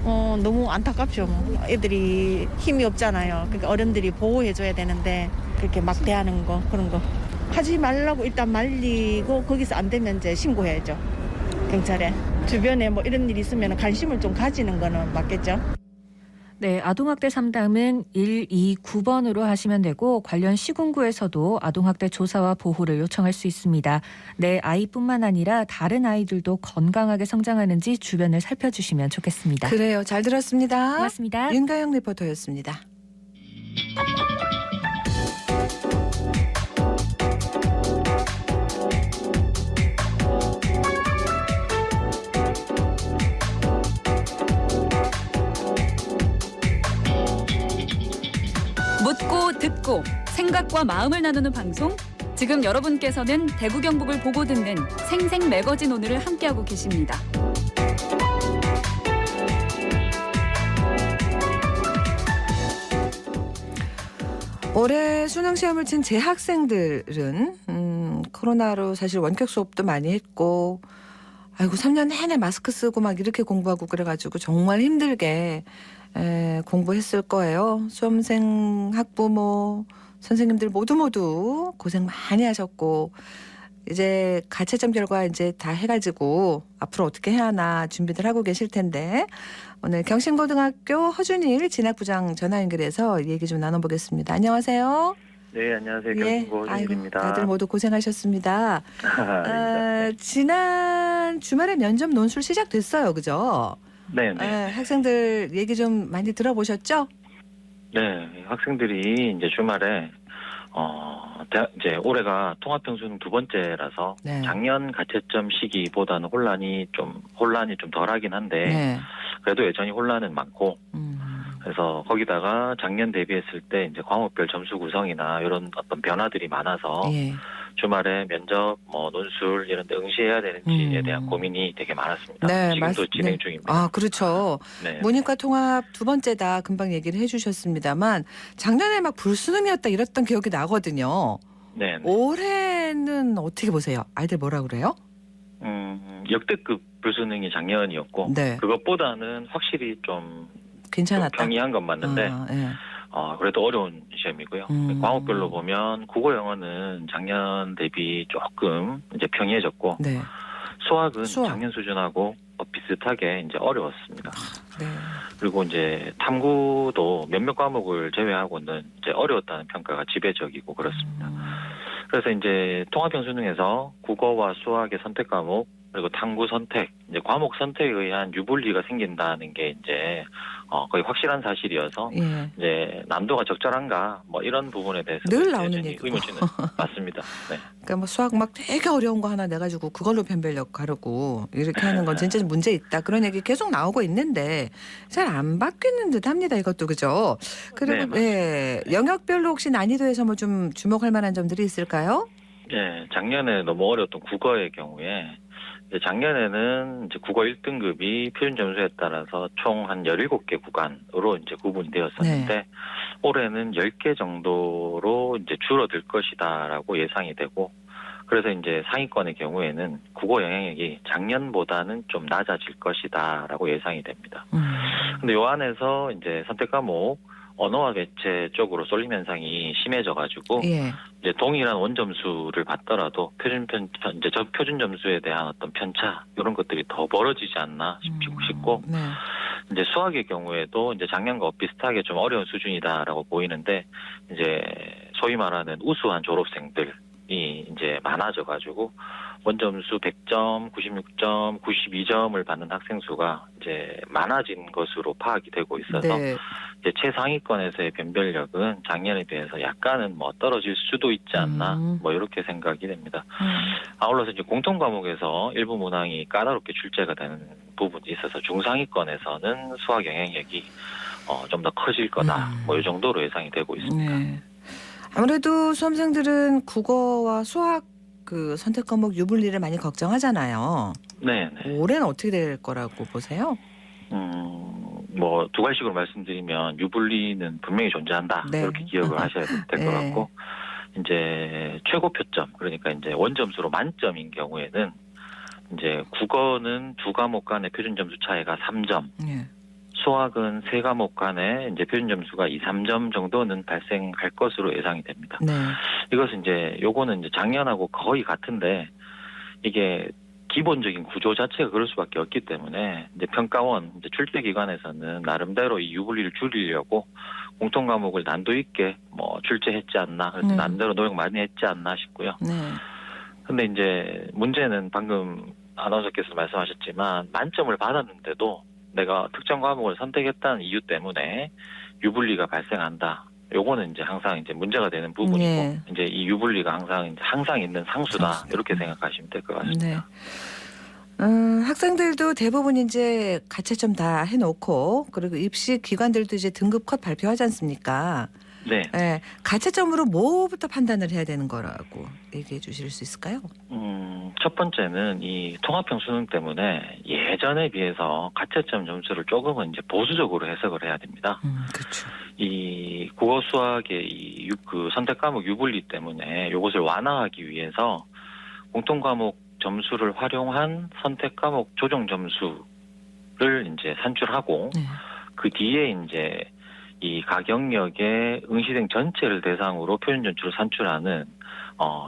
너무 안타깝죠. 애들이 힘이 없잖아요. 그러니까 어른들이 보호해줘야 되는데 그렇게 막대하는 거 그런 거 하지 말라고 일단 말리고 거기서 안 되면 이제 신고해야죠. 경찰에. 주변에 뭐 이런 일이 있으면 관심을 좀 가지는 거는 맞겠죠. 네, 아동학대 상담은 129번으로 하시면 되고 관련 시군구에서도 아동학대 조사와 보호를 요청할 수 있습니다. 내 아이뿐만 아니라 다른 아이들도 건강하게 성장하는지 주변을 살펴주시면 좋겠습니다. 그래요. 잘 들었습니다. 고맙습니다. 윤가영 리포터였습니다. 묻고 듣고 생각과 마음을 나누는 방송. 지금 여러분께서는 대구 경북을 보고 듣는 생생 매거진 오늘을 함께하고 계십니다. 올해 수능 시험을 친 재학생들은 코로나로 사실 원격 수업도 많이 했고, 아이고 3년 내내 마스크 쓰고 막 이렇게 공부하고 그래가지고 정말 힘들게 공부했을 거예요. 수험생, 학부모, 선생님들 모두 고생 많이 하셨고, 이제 가채점 결과 이제 다 해가지고 앞으로 어떻게 해야 하나 준비들 하고 계실 텐데, 오늘 경신고등학교 허준일 진학부장 전화 연결해서 얘기 좀 나눠보겠습니다. 안녕하세요. 네, 안녕하세요. 경신고 허준일입니다. 다들 모두 고생하셨습니다. 지난 주말에 면접 논술 시작됐어요, 그죠? 네. 학생들 얘기 좀 많이 들어보셨죠? 네, 학생들이 이제 주말에 이제 올해가 통합평수능 두 번째라서 작년 가채점 시기보다는 혼란이 좀 덜하긴 한데 그래도 여전히 혼란은 많고 그래서 거기다가 작년 대비했을 때 이제 과목별 점수 구성이나 이런 어떤 변화들이 많아서 주말에 면접, 논술 이런 데 응시해야 되는지에 대한 고민이 되게 많았습니다. 지금도 진행 중입니다. 아, 그렇죠. 모니카 통합 두 번째다 금방 얘기를 해주셨습니다만 작년에 막 불수능이었다 이랬던 기억이 나거든요. 네. 올해는 어떻게 보세요? 아이들 뭐라 그래요? 역대급 불수능이 작년이었고 그것보다는 확실히 좀 괜찮았다. 좀 경이한 건 맞는데 그래도 어려운 시험이고요. 과목별로 보면 국어 영어는 작년 대비 조금 이제 평이해졌고 수학은 작년 수준하고 비슷하게 이제 어려웠습니다. 그리고 이제 탐구도 몇몇 과목을 제외하고는 이제 어려웠다는 평가가 지배적이고 그렇습니다. 그래서 이제 통합평수능에서 국어와 수학의 선택 과목 그리고 탐구 선택, 이제 과목 선택에 의한 유불리가 생긴다는 게 이제 거의 확실한 사실이어서 이제 난도가 적절한가 뭐 이런 부분에 대해서 늘 나오는 얘기고 의문점은 맞습니다. 네. 그러니까 뭐 수학 막 되게 어려운 거 하나 내가지고 그걸로 변별력 가르고 이렇게 하는 건 진짜 문제 있다 그런 얘기 계속 나오고 있는데 잘 안 바뀌는 듯합니다. 이것도 그죠? 그리고 영역별로 혹시 난이도에서 뭐 좀 주목할 만한 점들이 있을까요? 네, 작년에 너무 어려웠던 국어의 경우에. 작년에는 이제 국어 1등급이 표준 점수에 따라서 총 한 17개 구간으로 이제 구분이 되었었는데 올해는 10개 정도로 이제 줄어들 것이다라고 예상이 되고 그래서 이제 상위권의 경우에는 국어 영향력이 작년보다는 좀 낮아질 것이다라고 예상이 됩니다. 근데 요 안에서 이제 선택 과목 언어와 개체 쪽으로 쏠림 현상이 심해져가지고 이제 동일한 원점수를 받더라도 이제 저 표준 점수에 대한 어떤 편차 이런 것들이 더 벌어지지 않나 싶고 이제 수학의 경우에도 이제 작년과 비슷하게 좀 어려운 수준이다라고 보이는데 이제 소위 말하는 우수한 졸업생들이 이제 많아져가지고 원점수 100점, 96점, 92점을 받는 학생 수가 이제 많아진 것으로 파악이 되고 있어서 이제 최상위권에서의 변별력은 작년에 비해서 약간은 뭐 떨어질 수도 있지 않나 뭐 이렇게 생각이 됩니다. 아울러서 이제 공통 과목에서 일부 문항이 까다롭게 출제가 되는 부분이 있어서 중상위권에서는 수학 영향력이 좀 더 커질 거다. 뭐 이 정도로 예상이 되고 있습니다. 아무래도 수험생들은 국어와 수학 그 선택 과목 유불리를 많이 걱정하잖아요. 올해는 어떻게 될 거라고 보세요? 뭐 두 가지식으로 말씀드리면 유불리는 분명히 존재한다. 이렇게 기억을 하셔야 될 것 같고 이제 최고 표점 그러니까 이제 원점수로 만점인 경우에는 이제 국어는 두 과목 간의 표준 점수 차이가 3점. 수학은 세 과목 간에 이제 표준 점수가 2, 3점 정도는 발생할 것으로 예상이 됩니다. 이것은 이제 요거는 이제 작년하고 거의 같은데 이게 기본적인 구조 자체가 그럴 수밖에 없기 때문에 이제 평가원 이제 출제 기관에서는 나름대로 이 유불리를 줄이려고 공통 과목을 난도 있게 뭐 출제했지 않나 그래서 나름대로 노력 많이 했지 않나 싶고요. 근데 이제 문제는 방금 아나운서께서 말씀하셨지만 만점을 받았는데도 내가 특정 과목을 선택했다는 이유 때문에 유불리가 발생한다. 요거는 이제 항상 이제 문제가 되는 부분이고 이제 이 유불리가 항상 있는 상수다. 이렇게 생각하시면 될 것 같습니다. 학생들도 대부분 이제 가채점 다 해놓고 그리고 입시 기관들도 이제 등급 컷 발표하지 않습니까? 네. 예, 가채점으로 뭐부터 판단을 해야 되는 거라고 얘기해 주실 수 있을까요? 첫 번째는 이 통합형 수능 때문에 예전에 비해서 가채점 점수를 조금은 이제 보수적으로 해석을 해야 됩니다. 그렇죠. 이 국어 수학의 그 선택 과목 유불리 때문에 이것을 완화하기 위해서 공통 과목 점수를 활용한 선택 과목 조정 점수를 이제 산출하고 그 뒤에 이제 이 각 영역의 응시생 전체를 대상으로 표준 점수를 산출하는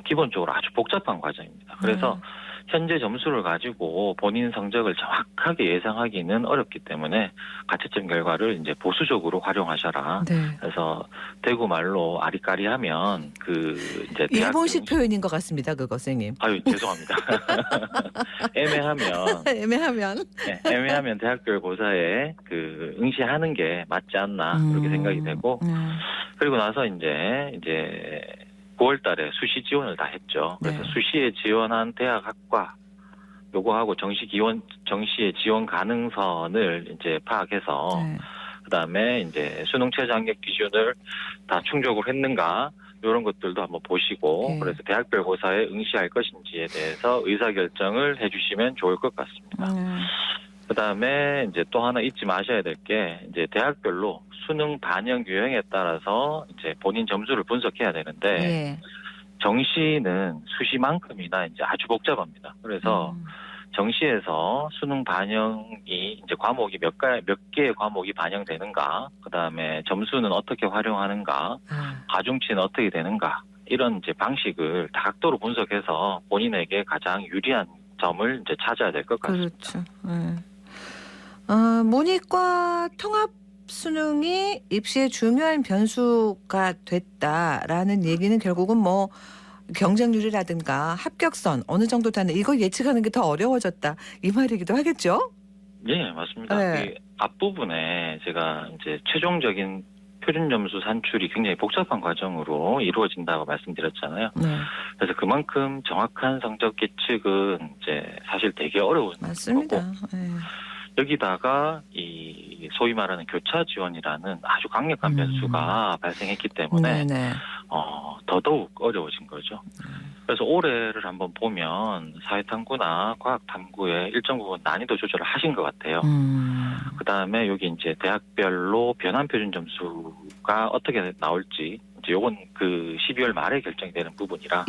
기본적으로 아주 복잡한 과정입니다. 그래서 현재 점수를 가지고 본인 성적을 정확하게 예상하기는 어렵기 때문에 가채점 결과를 이제 보수적으로 활용하셔라. 네. 그래서 대구 말로 아리까리하면 그 이제 일본식 표현인 것 같습니다. 그거 선생님. 아유 죄송합니다. 애매하면 네, 애매하면 대학별 고사에 그 응시하는 게 맞지 않나 그렇게 생각이 되고 그리고 나서 이제 9월달에 수시 지원을 다 했죠. 그래서 수시에 지원한 대학 학과 요거하고 정시의 지원 가능선을 이제 파악해서 그다음에 이제 수능 최저 합격 기준을 다 충족을 했는가 이런 것들도 한번 보시고 그래서 대학별 고사에 응시할 것인지에 대해서 의사결정을 해주시면 좋을 것 같습니다. 그다음에 이제 또 하나 잊지 마셔야 될 게 이제 대학별로 수능 반영 유형에 따라서 이제 본인 점수를 분석해야 되는데 정시는 수시만큼이나 이제 아주 복잡합니다. 그래서 정시에서 수능 반영이 이제 과목이 몇 개의 과목이 반영되는가, 그다음에 점수는 어떻게 활용하는가, 가중치는 어떻게 되는가 이런 이제 방식을 다각도로 분석해서 본인에게 가장 유리한 점을 이제 찾아야 될 것 같습니다. 그렇죠. 문이과 통합 수능이 입시의 중요한 변수가 됐다라는 얘기는 결국은 뭐 경쟁률이라든가 합격선 어느 정도 되는 이걸 예측하는 게 더 어려워졌다 이 말이기도 하겠죠? 네, 맞습니다. 그 앞부분에 제가 이제 최종적인 표준 점수 산출이 굉장히 복잡한 과정으로 이루어진다고 말씀드렸잖아요. 그래서 그만큼 정확한 성적 예측은 이제 사실 되게 어려운 맞습니다. 거고 여기다가 이 소위 말하는 교차 지원이라는 아주 강력한 변수가 발생했기 때문에 더더욱 어려워진 거죠. 그래서 올해를 한번 보면 사회탐구나 과학탐구에 일정 부분 난이도 조절을 하신 것 같아요. 그다음에 여기 이제 대학별로 변환 표준 점수가 어떻게 나올지 이제 요건 그 12월 말에 결정이 되는 부분이라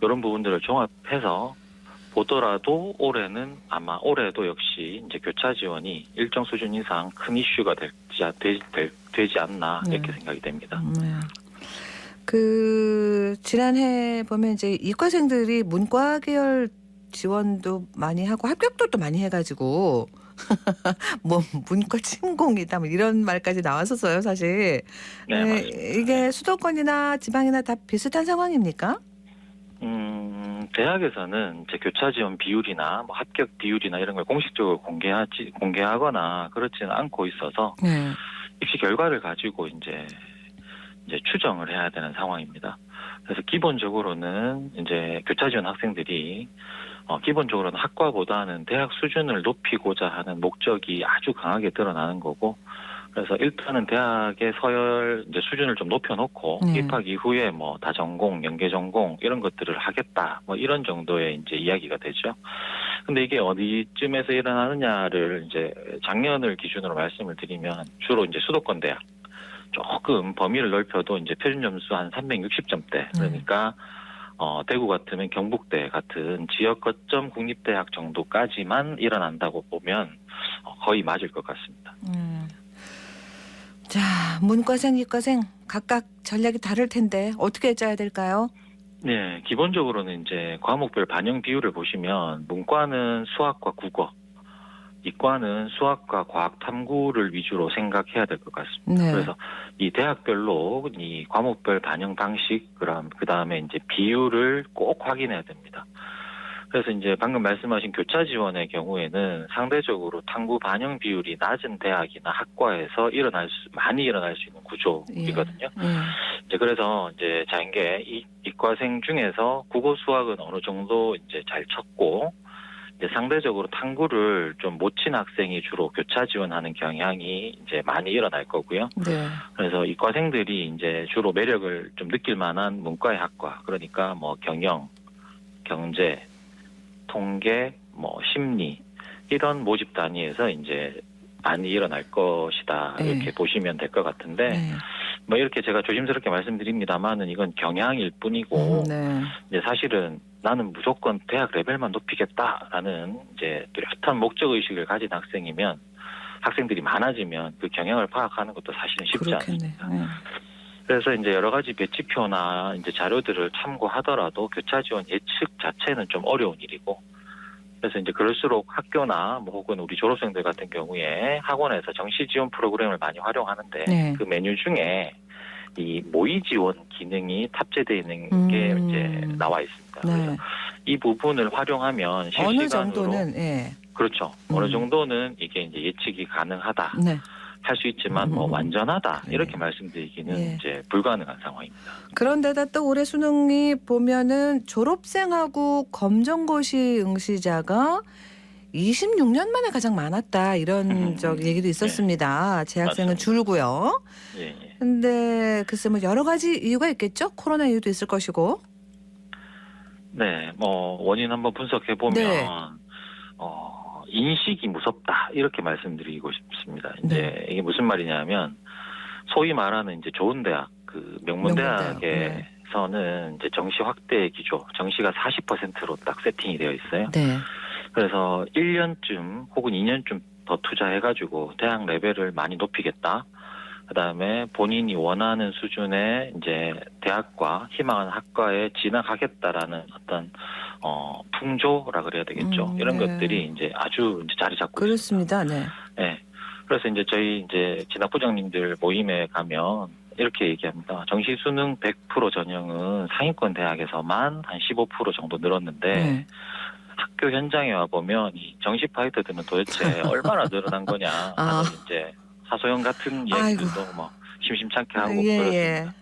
이런 부분들을 종합해서 보더라도 올해는 아마 올해도 역시 이제 교차 지원이 일정 수준 이상 큰 이슈가 되지 않나 이렇게 생각이 됩니다. 그 지난해 보면 이제 이과생들이 문과 계열 지원도 많이 하고 합격도 또 많이 해가지고 뭐 문과 침공이다 뭐 이런 말까지 나왔었어요 사실. 이게 수도권이나 지방이나 다 비슷한 상황입니까? 대학에서는 이제 교차 지원 비율이나 뭐 합격 비율이나 이런 걸 공식적으로 공개하거나 그렇지는 않고 있어서 입시 결과를 가지고 이제 추정을 해야 되는 상황입니다. 그래서 기본적으로는 이제 교차 지원 학생들이 기본적으로는 학과보다는 대학 수준을 높이고자 하는 목적이 아주 강하게 드러나는 거고, 그래서 일단은 대학의 서열 이제 수준을 좀 높여놓고 입학 이후에 뭐 다전공, 연계전공 이런 것들을 하겠다 뭐 이런 정도의 이제 이야기가 되죠. 근데 이게 어디쯤에서 일어나느냐를 이제 작년을 기준으로 말씀을 드리면 주로 이제 수도권 대학 조금 범위를 넓혀도 이제 표준 점수 한 360점대 그러니까 대구 같으면 경북대 같은 지역 거점 국립대학 정도까지만 일어난다고 보면 거의 맞을 것 같습니다. 자, 문과생, 이과생 각각 전략이 다를 텐데 어떻게 짜야 될까요? 네, 기본적으로는 이제 과목별 반영 비율을 보시면 문과는 수학과 국어, 이과는 수학과 과학 탐구를 위주로 생각해야 될 것 같습니다. 그래서 이 대학별로 이 과목별 반영 방식, 그다음에 이제 비율을 꼭 확인해야 됩니다. 그래서 이제 방금 말씀하신 교차 지원의 경우에는 상대적으로 탐구 반영 비율이 낮은 대학이나 학과에서 많이 일어날 수 있는 구조이거든요. 이제 그래서 이제 자연계 이과생 중에서 국어 수학은 어느 정도 이제 잘 쳤고 이제 상대적으로 탐구를 좀 못 친 학생이 주로 교차 지원하는 경향이 이제 많이 일어날 거고요. 네. 그래서 이과생들이 이제 주로 매력을 좀 느낄 만한 문과의 학과, 그러니까 뭐 경영, 경제, 통계, 뭐 심리 이런 모집 단위에서 이제 많이 일어날 것이다 이렇게 보시면 될 것 같은데 뭐 이렇게 제가 조심스럽게 말씀드립니다만은 이건 경향일 뿐이고 이제 사실은 나는 무조건 대학 레벨만 높이겠다라는 이제 뚜렷한 목적 의식을 가진 학생들이 많아지면 그 경향을 파악하는 것도 사실은 쉽지 않습니다. 그래서 이제 여러 가지 배치표나 이제 자료들을 참고하더라도 교차 지원 예측 자체는 좀 어려운 일이고, 그래서 이제 그럴수록 학교나 뭐 혹은 우리 졸업생들 같은 경우에 학원에서 정시 지원 프로그램을 많이 활용하는데 그 메뉴 중에 이 모의 지원 기능이 탑재되어 있는 게 이제 나와 있습니다. 그래서 이 부분을 활용하면 실시간으로 어느 정도는 그렇죠. 어느 정도는 이게 이제 예측이 가능하다. 할 수 있지만 뭐 완전하다 이렇게 말씀드리기는 이제 불가능한 상황입니다. 그런데다 또 올해 수능이 보면은 졸업생하고 검정고시 응시자가 26년 만에 가장 많았다 이런 얘기도 있었습니다. 재학생은 맞습니다. 줄고요. 근데 글쎄 뭐 여러 가지 이유가 있겠죠. 코로나 이유도 있을 것이고. 네, 뭐 원인 한번 분석해 보면 인식이 무섭다 이렇게 말씀드리고 싶습니다. 이제 이게 무슨 말이냐면 소위 말하는 이제 좋은 대학, 그 명문 대학에서는 이제 정시 확대 기조, 정시가 40%로 딱 세팅이 되어 있어요. 그래서 1년쯤 혹은 2년쯤 더 투자해가지고 대학 레벨을 많이 높이겠다. 그다음에 본인이 원하는 수준의 이제 대학과 희망하는 학과에 진학하겠다라는 어떤 풍조라 그래야 되겠죠. 이런 것들이 이제 아주 이제 자리 잡고 그렇습니다. 있습니다. 네. 그래서 이제 저희 이제 진학부장님들 모임에 가면 이렇게 얘기합니다. 정시 수능 100% 전형은 상위권 대학에서만 한 15% 정도 늘었는데 학교 현장에 와 보면 이 정시 파이터들은 도대체 얼마나 늘어난 거냐 하는 이제 하소연 같은 얘기들도 뭐 심심찮게 하고 그렇습니다.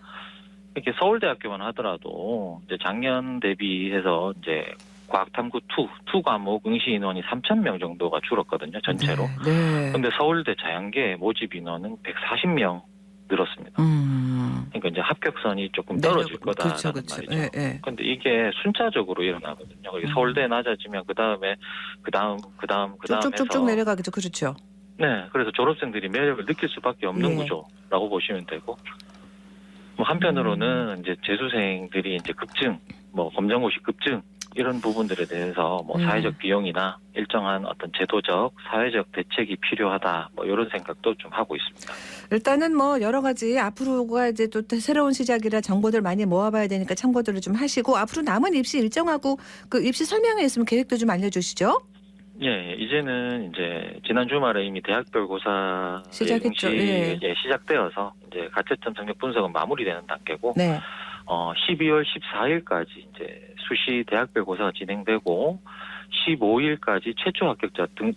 이렇게 서울대학교만 하더라도 이제 작년 대비해서 이제 과학탐구 2 과목 응시 인원이 3,000명 정도가 줄었거든요, 전체로. 그런데 서울대 자연계 모집 인원은 140명 늘었습니다. 그러니까 이제 합격선이 조금 떨어질 거다라는 말이죠. 그런데 이게 순차적으로 일어나거든요. 서울대 낮아지면 그 다음에 쭉쭉쭉 해서 내려가겠죠, 그렇죠. 네, 그래서 졸업생들이 매력을 느낄 수밖에 없는 구조라고 보시면 되고, 뭐 한편으로는 이제 재수생들이 이제 급증, 뭐 검정고시 급증 이런 부분들에 대해서 뭐 사회적 비용이나 일정한 어떤 제도적, 사회적 대책이 필요하다, 뭐 이런 생각도 좀 하고 있습니다. 일단은 뭐 여러 가지 앞으로가 이제 또 새로운 시작이라 정보들 많이 모아봐야 되니까 참고들을 좀 하시고 앞으로 남은 입시 일정하고 그 입시 설명회 있으면 계획도 좀 알려주시죠. 예, 이제는 이제 지난 주말에 이미 대학별 고사 시작했죠. 시작되어서 이제 가채점 성적 분석은 마무리되는 단계고, 12월 14일까지 이제 수시 대학별 고사가 진행되고 15일까지 최초 합격자 등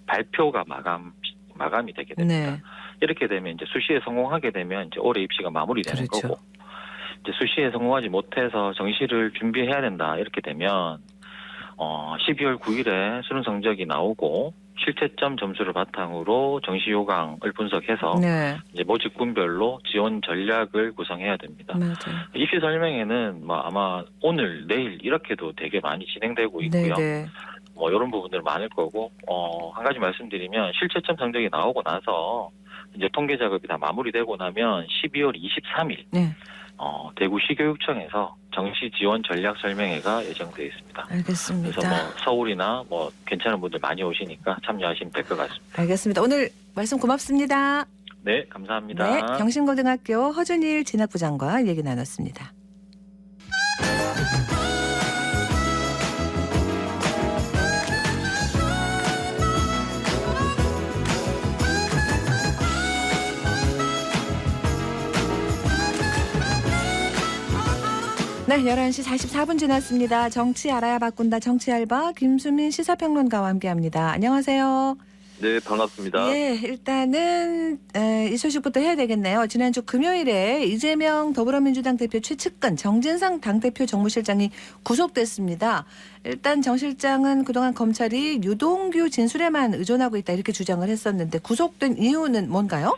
발표가 마감이 되게 됩니다. 이렇게 되면 이제 수시에 성공하게 되면 이제 올해 입시가 마무리되는 거고, 이제 수시에 성공하지 못해서 정시를 준비해야 된다 이렇게 되면 12월 9일에 수능 성적이 나오고 실채점 점수를 바탕으로 정시 요강을 분석해서 이제 모집군별로 지원 전략을 구성해야 됩니다. 입시 설명회는 뭐 아마 오늘 내일 이렇게도 되게 많이 진행되고 있고요. 뭐 이런 부분들 많을 거고, 한 가지 말씀드리면 실채점 성적이 나오고 나서 이제 통계 작업이 다 마무리되고 나면 12월 23일 대구 시교육청에서 정시 지원 전략 설명회가 예정되어 있습니다. 알겠습니다. 그래서 뭐 서울이나 뭐 괜찮은 분들 많이 오시니까 참여하시면 될 것 같습니다. 알겠습니다. 오늘 말씀 고맙습니다. 네, 감사합니다. 경신고등학교 허준일 진학부장과 얘기 나눴습니다. 네, 11시 44분 지났습니다. 정치 알아야 바꾼다 정치 알바 김수민 시사평론가와 함께합니다. 안녕하세요. 네, 반갑습니다. 예, 일단은 이 소식부터 해야 되겠네요. 지난주 금요일에 이재명 더불어민주당 대표 최측근 정진상 당대표 정무실장이 구속됐습니다. 일단 정 실장은 그동안 검찰이 유동규 진술에만 의존하고 있다 이렇게 주장을 했었는데 구속된 이유는 뭔가요?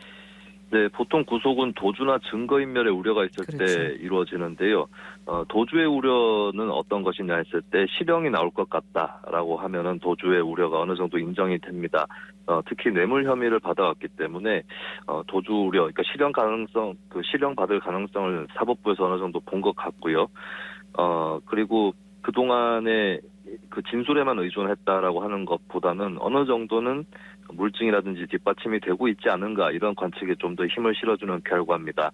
네, 보통 구속은 도주나 증거인멸의 우려가 있을 때 이루어지는데요. 도주의 우려는 어떤 것이냐 했을 때 실형이 나올 것 같다라고 하면은 도주의 우려가 어느 정도 인정이 됩니다. 특히 뇌물 혐의를 받아왔기 때문에 도주 우려, 그러니까 실형 받을 가능성을 사법부에서 어느 정도 본 것 같고요. 그리고 그 동안에 그 진술에만 의존했다라고 하는 것보다는 어느 정도는 물증이라든지 뒷받침이 되고 있지 않은가 이런 관측에 좀 더 힘을 실어주는 결과입니다.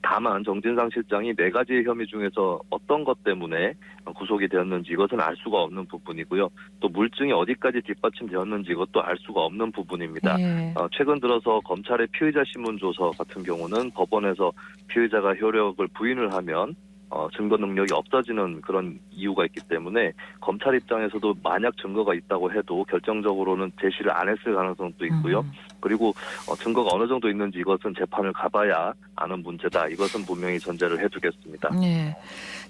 다만 정진상 실장이 4가지의 혐의 중에서 어떤 것 때문에 구속이 되었는지 이것은 알 수가 없는 부분이고요. 또 물증이 어디까지 뒷받침되었는지 이것도 알 수가 없는 부분입니다. 최근 들어서 검찰의 피의자 신문 조서 같은 경우는 법원에서 피의자가 효력을 부인을 하면 증거 능력이 없어지는 그런 이유가 있기 때문에 검찰 입장에서도 만약 증거가 있다고 해도 결정적으로는 제시를 안 했을 가능성도 있고요. 그리고 증거가 어느 정도 있는지 이것은 재판을 가봐야 아는 문제다. 이것은 분명히 전제를 해두겠습니다. 네.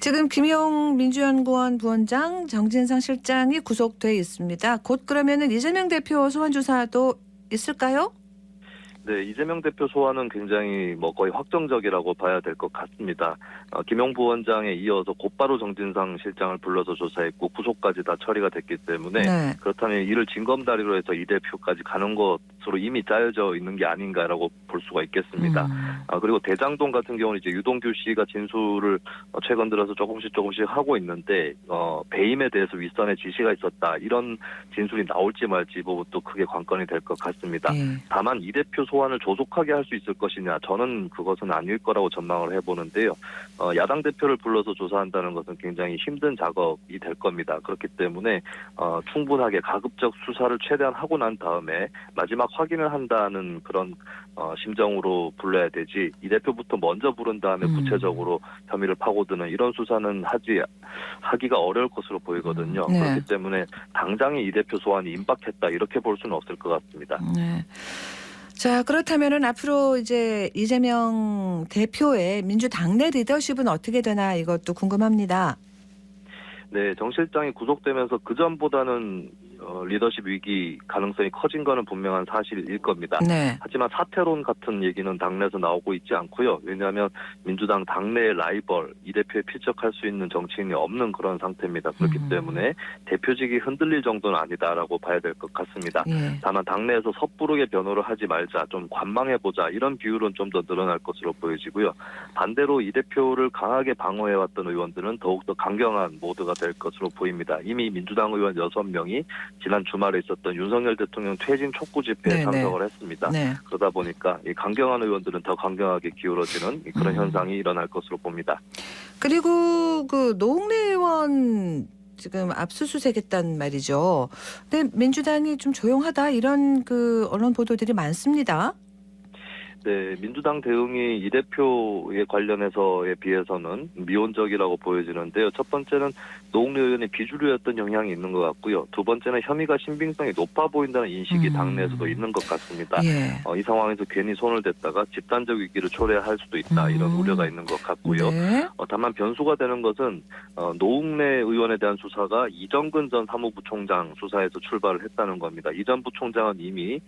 지금 김용 민주연구원 부원장 정진상 실장이 구속돼 있습니다. 곧 그러면은 이재명 대표 소환 조사도 있을까요? 네, 이재명 대표 소환은 굉장히 거의 확정적이라고 봐야 될 것 같습니다. 김용 부원장에 이어서 곧바로 정진상 실장을 불러서 조사했고 구속까지 다 처리가 됐기 때문에 그렇다면 이를 징검다리로 해서 이 대표까지 가는 것으로 이미 짜여져 있는 게 아닌가라고 볼 수가 있겠습니다. 그리고 대장동 같은 경우는 이제 유동규 씨가 진술을 최근 들어서 조금씩 하고 있는데 배임에 대해서 윗선에 지시가 있었다 이런 진술이 나올지 말지 이 부분도 크게 관건이 될 것 같습니다. 다만 이 대표 소환을 조속하게 할 수 있을 것이냐 저는 그것은 아닐 거라고 전망을 해보는데요. 야당 대표를 불러서 조사한다는 것은 굉장히 힘든 작업이 될 겁니다. 그렇기 때문에 충분하게 가급적 수사를 최대한 하고 난 다음에 마지막 확인을 한다는 그런 심정으로 불러야 되지 이 대표부터 먼저 부른 다음에 구체적으로 혐의를 파고드는 이런 수사는 하기가 어려울 것으로 보이거든요. 그렇기 때문에 당장에 이 대표 소환이 임박했다 이렇게 볼 수는 없을 것 같습니다. 네. 자, 그렇다면은 앞으로 이제 이재명 대표의 민주당 내 리더십은 어떻게 되나 이것도 궁금합니다. 네, 정 실장이 구속되면서 그전보다는 리더십 위기 가능성이 커진 거는 분명한 사실일 겁니다. 하지만 사퇴론 같은 얘기는 당내에서 나오고 있지 않고요. 왜냐하면 민주당 당내의 라이벌, 이 대표에 필적할 수 있는 정치인이 없는 그런 상태입니다. 그렇기 때문에 대표직이 흔들릴 정도는 아니다라고 봐야 될 것 같습니다. 다만 당내에서 섣부르게 변호를 하지 말자, 좀 관망해보자 이런 비율은 좀 더 늘어날 것으로 보여지고요. 반대로 이 대표를 강하게 방어해왔던 의원들은 더욱더 강경한 모드가 될 것으로 보입니다. 이미 민주당 의원 6명이 지난 주말에 있었던 윤석열 대통령 퇴진 촉구 집회에 참석을 했습니다. 그러다 보니까 이 강경한 의원들은 더 강경하게 기울어지는 그런 현상이 일어날 것으로 봅니다. 그리고 그 노웅래 의원 지금 압수수색했단 말이죠. 근데 민주당이 좀 조용하다 이런 그 언론 보도들이 많습니다. 네, 민주당 대응이 이 대표에 관련해서에 비해서는 미온적이라고 보여지는데요. 첫 번째는 노웅래 의원의 비주류였던 영향이 있는 것 같고요. 두 번째는 혐의가 신빙성이 높아 보인다는 인식이 당내에서도 있는 것 같습니다. 이 상황에서 괜히 손을 댔다가 집단적 위기를 초래할 수도 있다 이런 우려가 있는 것 같고요. 다만 변수가 되는 것은 노웅래 의원에 대한 수사가 이정근 전 사무부총장 수사에서 출발을 했다는 겁니다. 이 전 부총장은 이미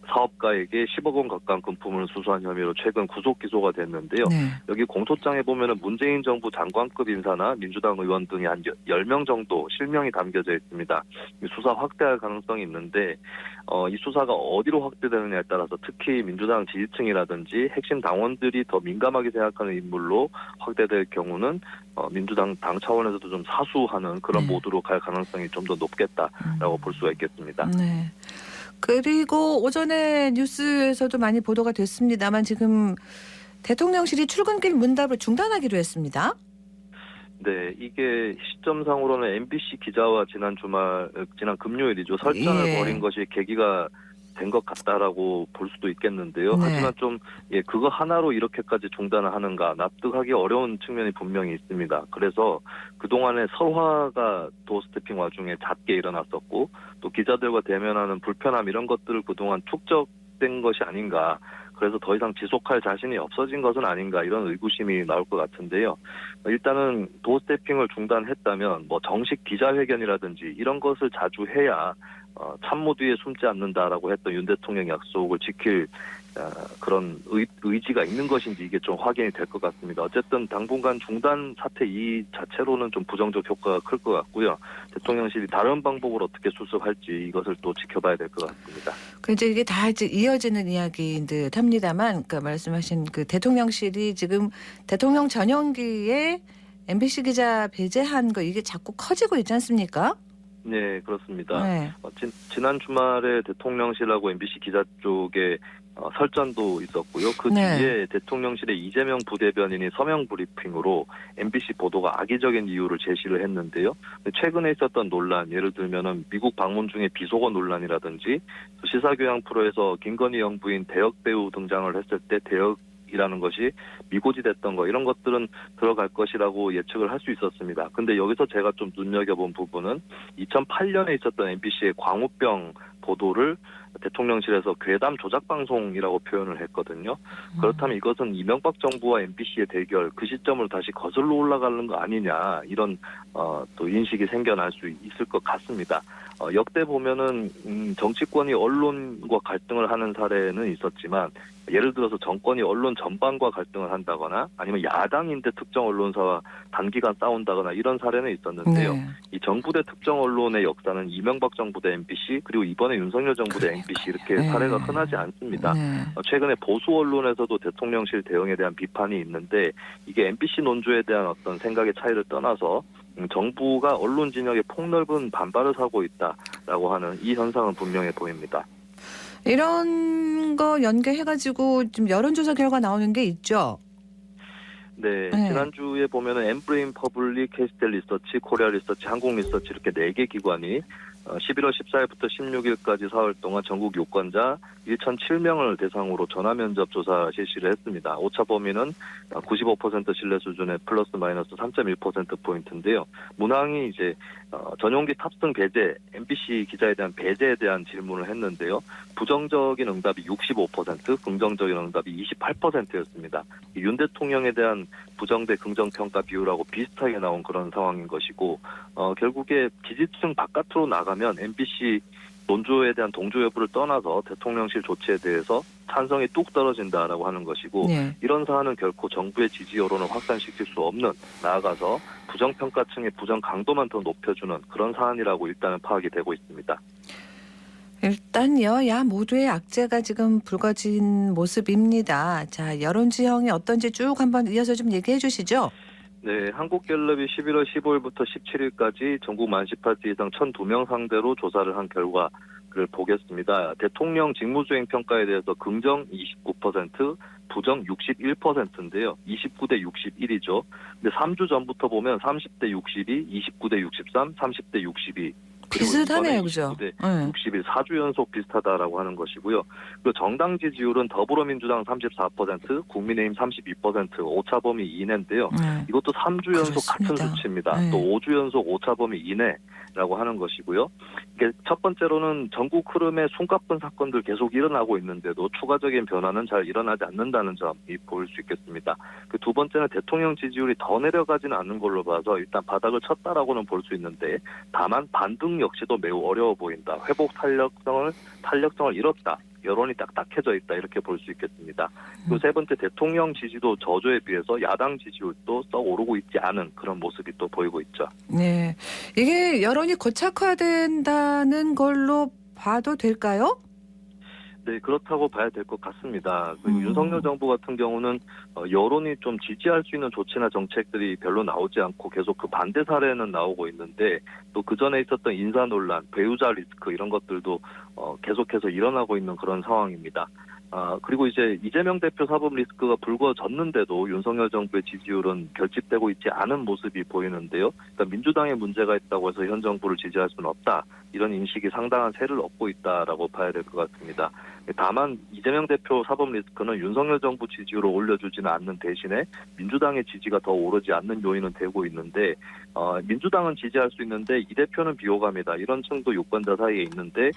사업가에게 10억 원 가까운 금품을 수수한 혐의로 최근 구속 기소가 됐는데요. 여기 공소장에 보면은 문재인 정부 장관급 인사나 민주당 의원 등이 한 10명 정도 실명이 담겨져 있습니다. 수사 확대할 가능성이 있는데 이 수사가 어디로 확대되느냐에 따라서 특히 민주당 지지층이라든지 핵심 당원들이 더 민감하게 생각하는 인물로 확대될 경우는 민주당 당 차원에서도 좀 사수하는 그런 모드로 갈 가능성이 좀 더 높겠다라고 볼 수가 있겠습니다. 그리고 오전에 뉴스에서도 많이 보도가 됐습니다만 지금 대통령실이 출근길 문답을 중단하기로 했습니다. 네, 이게 시점상으로는 MBC 기자와 지난 금요일이죠. 설전을 벌인 것이 계기가 된 것 같다라고 볼 수도 있겠는데요. 네. 하지만 좀 그거 하나로 이렇게까지 중단을 하는가 납득하기 어려운 측면이 분명히 있습니다. 그래서 그동안에 설화가 도어스태핑 와중에 잦게 일어났었고 또 기자들과 대면하는 불편함 이런 것들을 그동안 축적된 것이 아닌가. 그래서 더 이상 지속할 자신이 없어진 것은 아닌가 이런 의구심이 나올 것 같은데요. 일단은 도어스태핑을 중단했다면 뭐 정식 기자회견이라든지 이런 것을 자주 해야 참모 뒤에 숨지 않는다라고 했던 윤 대통령 약속을 지킬 그런 의지가 있는 것인지 이게 좀 확인이 될 것 같습니다. 어쨌든 당분간 중단 사태 이 자체로는 좀 부정적 효과가 클 것 같고요. 대통령실이 다른 방법으로 어떻게 수습할지 이것을 또 지켜봐야 될 것 같습니다. 이제 이게 다 이제 이어지는 이야기인 듯 합니다만, 그러니까 말씀하신 그 대통령실이 지금 대통령 전용기에 MBC 기자 배제한 거 이게 자꾸 커지고 있지 않습니까? 네, 그렇습니다. 네. 지난 주말에 대통령실하고 MBC 기자 쪽에 설전도 있었고요. 그 네. 뒤에 대통령실의 이재명 부대변인이 서명 브리핑으로 MBC 보도가 악의적인 이유를 제시를 했는데요. 최근에 있었던 논란, 예를 들면은 미국 방문 중에 비속어 논란이라든지 시사교양 프로에서 김건희 영부인 대역 배우 등장을 했을 때 대역이라는 것이 미고지됐던 거 이런 것들은 들어갈 것이라고 예측을 할 수 있었습니다. 근데 여기서 제가 좀 눈여겨본 부분은 2008년에 있었던 MBC의 광우병 보도를 대통령실에서 괴담 조작 방송이라고 표현을 했거든요. 그렇다면 이것은 이명박 정부와 MBC의 대결 그 시점을 다시 거슬러 올라가는 거 아니냐 이런 또 인식이 생겨날 수 있을 것 같습니다. 역대 보면은 정치권이 언론과 갈등을 하는 사례는 있었지만 예를 들어서 정권이 언론 전반과 갈등을 한다거나 아니면 야당인데 특정 언론사와 단기간 싸운다거나 이런 사례는 있었는데요. 네. 이 정부 대 특정 언론의 역사는 이명박 정부 대 MBC 그리고 이번에 윤석열 정부 대 MBC 이렇게 네. 사례가 흔하지 않습니다. 네. 최근에 보수 언론에서도 대통령실 대응에 대한 비판이 있는데 이게 MBC 논조에 대한 어떤 생각의 차이를 떠나서 정부가 언론 진영에 폭넓은 반발을 사고 있다라고 하는 이 현상은 분명해 보입니다. 이런 거 연계해가지고 좀 여론조사 결과 나오는 게 있죠. 네, 네. 지난주에 보면은 엠브레인 퍼블릭, 케이스텔 리서치, 코리아 리서치, 한국 리서치 이렇게 4개 기관이 11월 14일부터 16일까지 사흘 동안 전국 유권자 1,007명을 대상으로 전화 면접 조사 실시를 했습니다. 오차 범위는 95% 신뢰 수준의 플러스 마이너스 3.1%포인트인데요. 문항이 이제 전용기 탑승 배제, MBC 기자에 대한 배제에 대한 질문을 했는데요. 부정적인 응답이 65%, 긍정적인 응답이 28%였습니다. 윤 대통령에 대한 부정 대 긍정 평가 비율하고 비슷하게 나온 그런 상황인 것이고 결국에 지지층 바깥으로 나가면 MBC 논조에 대한 동조 여부를 떠나서 대통령실 조치에 대해서 찬성이 뚝 떨어진다라고 하는 것이고 네. 이런 사안은 결코 정부의 지지 여론을 확산시킬 수 없는 나아가서 부정평가층의 부정 강도만 더 높여주는 그런 사안이라고 일단은 파악이 되고 있습니다. 일단 여야 모두의 악재가 지금 불거진 모습입니다. 자, 여론 지형이 어떤지 쭉 한번 이어서 좀 얘기해 주시죠. 네, 한국갤럽이 11월 15일부터 17일까지 전국 만 18세 이상 1,002명 상대로 조사를 한 결과를 보겠습니다. 대통령 직무수행 평가에 대해서 긍정 29%, 부정 61%인데요. 29대 61이죠. 근데 3주 전부터 보면 30대 62, 29대 63, 30대 62. 비슷하네요, 그죠? 60일 4주 연속 비슷하다라고 하는 것이고요. 그리고 정당 지지율은 더불어민주당 34%, 국민의힘 32%, 오차 범위 이내인데요. 이것도 3주 연속 그렇습니다. 같은 수치입니다. 네. 또 5주 연속 오차 범위 이내라고 하는 것이고요. 이게 첫 번째로는 전국 흐름에 숨가쁜 사건들 계속 일어나고 있는데도 추가적인 변화는 잘 일어나지 않는다는 점이 보일 수 있겠습니다. 그 두 번째는 대통령 지지율이 더 내려가지는 않는 걸로 봐서 일단 바닥을 쳤다라고는 볼 수 있는데 다만 반등 역시도 매우 어려워 보인다. 회복 탄력성을 잃었다. 여론이 딱딱해져 있다. 이렇게 볼 수 있겠습니다. 그리고 세 번째 대통령 지지도 저조에 비해서 야당 지지율도 썩 오르고 있지 않은 그런 모습이 또 보이고 있죠. 네, 이게 여론이 고착화된다는 걸로 봐도 될까요? 네, 그렇다고 봐야 될 것 같습니다. 그리고 윤석열 정부 같은 경우는 여론이 좀 지지할 수 있는 조치나 정책들이 별로 나오지 않고 계속 그 반대 사례는 나오고 있는데 또 그전에 있었던 인사 논란, 배우자 리스크 이런 것들도 계속해서 일어나고 있는 그런 상황입니다. 그리고 이제 이재명 대표 사법 리스크가 불거졌는데도 윤석열 정부의 지지율은 결집되고 있지 않은 모습이 보이는데요. 그러니까 민주당에 문제가 있다고 해서 현 정부를 지지할 수는 없다. 이런 인식이 상당한 세를 얻고 있다라고 봐야 될 것 같습니다. 다만 이재명 대표 사법 리스크는 윤석열 정부 지지율을 올려주지는 않는 대신에 민주당의 지지가 더 오르지 않는 요인은 되고 있는데 민주당은 지지할 수 있는데 이 대표는 비호감이다. 이런 층도 유권자 사이에 있는데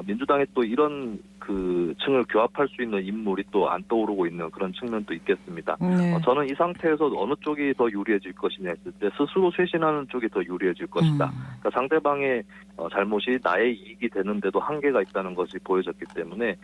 민주당에 또 이런 그 층을 규합할 수 있는 인물이 또 안 떠오르고 있는 그런 측면도 있겠습니다. 저는 이 상태에서 어느 쪽이 더 유리해질 것이냐 했을 때 스스로 쇄신하는 쪽이 더 유리해질 것이다. 그러니까 상대방의 잘못이 나의 이익이 되는데도 한계가 있다는 것이 보여졌기 때문에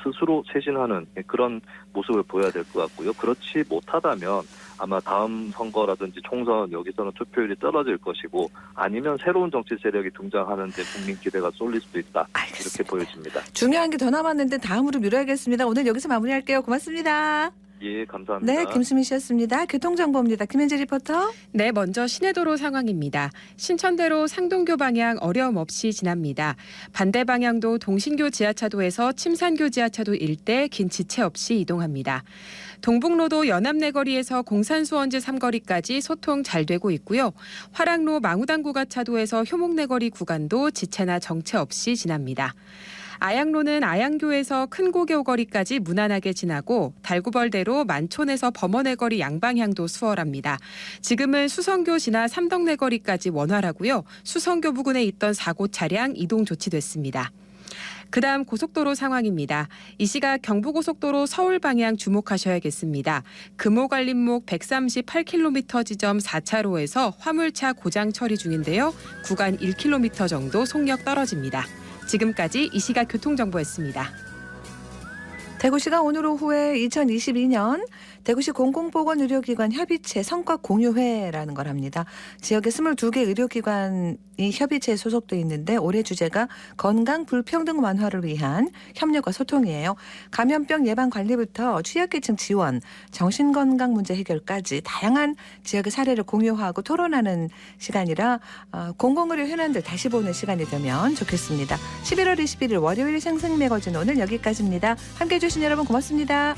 스스로 쇄신하는 그런 모습을 보여야 될 것 같고요. 그렇지 못하다면 아마 다음 선거라든지 총선 여기서는 투표율이 떨어질 것이고 아니면 새로운 정치 세력이 등장하는데 국민 기대가 쏠릴 수도 있다. 알겠습니다. 이렇게 보여집니다. 중요한 게 더 남았는데 다음으로 미뤄야겠습니다. 오늘 여기서 마무리할게요. 고맙습니다. 예, 감사합니다. 네, 김수민 씨였습니다. 교통정보입니다. 김현지 리포터. 네, 먼저 시내도로 상황입니다. 신천대로 상동교 방향 어려움 없이 지납니다. 반대 방향도 동신교 지하차도에서 침산교 지하차도 일대 긴 지체 없이 이동합니다. 동북로도 연암내거리에서 공산수원지 3거리까지 소통 잘 되고 있고요. 화랑로 망우당구가차도에서 효목내거리 구간도 지체나 정체 없이 지납니다. 아양로는 아양교에서 큰고개오거리까지 무난하게 지나고 달구벌대로 만촌에서 범어내거리 양방향도 수월합니다. 지금은 수성교 지나 삼덕내거리까지 원활하고요. 수성교 부근에 있던 사고 차량 이동 조치됐습니다. 그다음 고속도로 상황입니다. 이 시각 경부고속도로 서울 방향 주목하셔야겠습니다. 금호관림목 138km 지점 4차로에서 화물차 고장 처리 중인데요. 구간 1km 정도 속력 떨어집니다. 지금까지 이 시각 교통정보였습니다. 대구시가 오늘 오후에 2022년 대구시 공공보건의료기관 협의체 성과 공유회라는 걸 합니다. 지역의 22개 의료기관이 협의체에 소속돼 있는데 올해 주제가 건강 불평등 완화를 위한 협력과 소통이에요. 감염병 예방 관리부터 취약계층 지원, 정신건강 문제 해결까지 다양한 지역의 사례를 공유하고 토론하는 시간이라 공공의료 현안들 다시 보는 시간이 되면 좋겠습니다. 11월 21일 월요일 생생매거진 오늘 여기까지입니다. 함께해 주신 여러분 고맙습니다.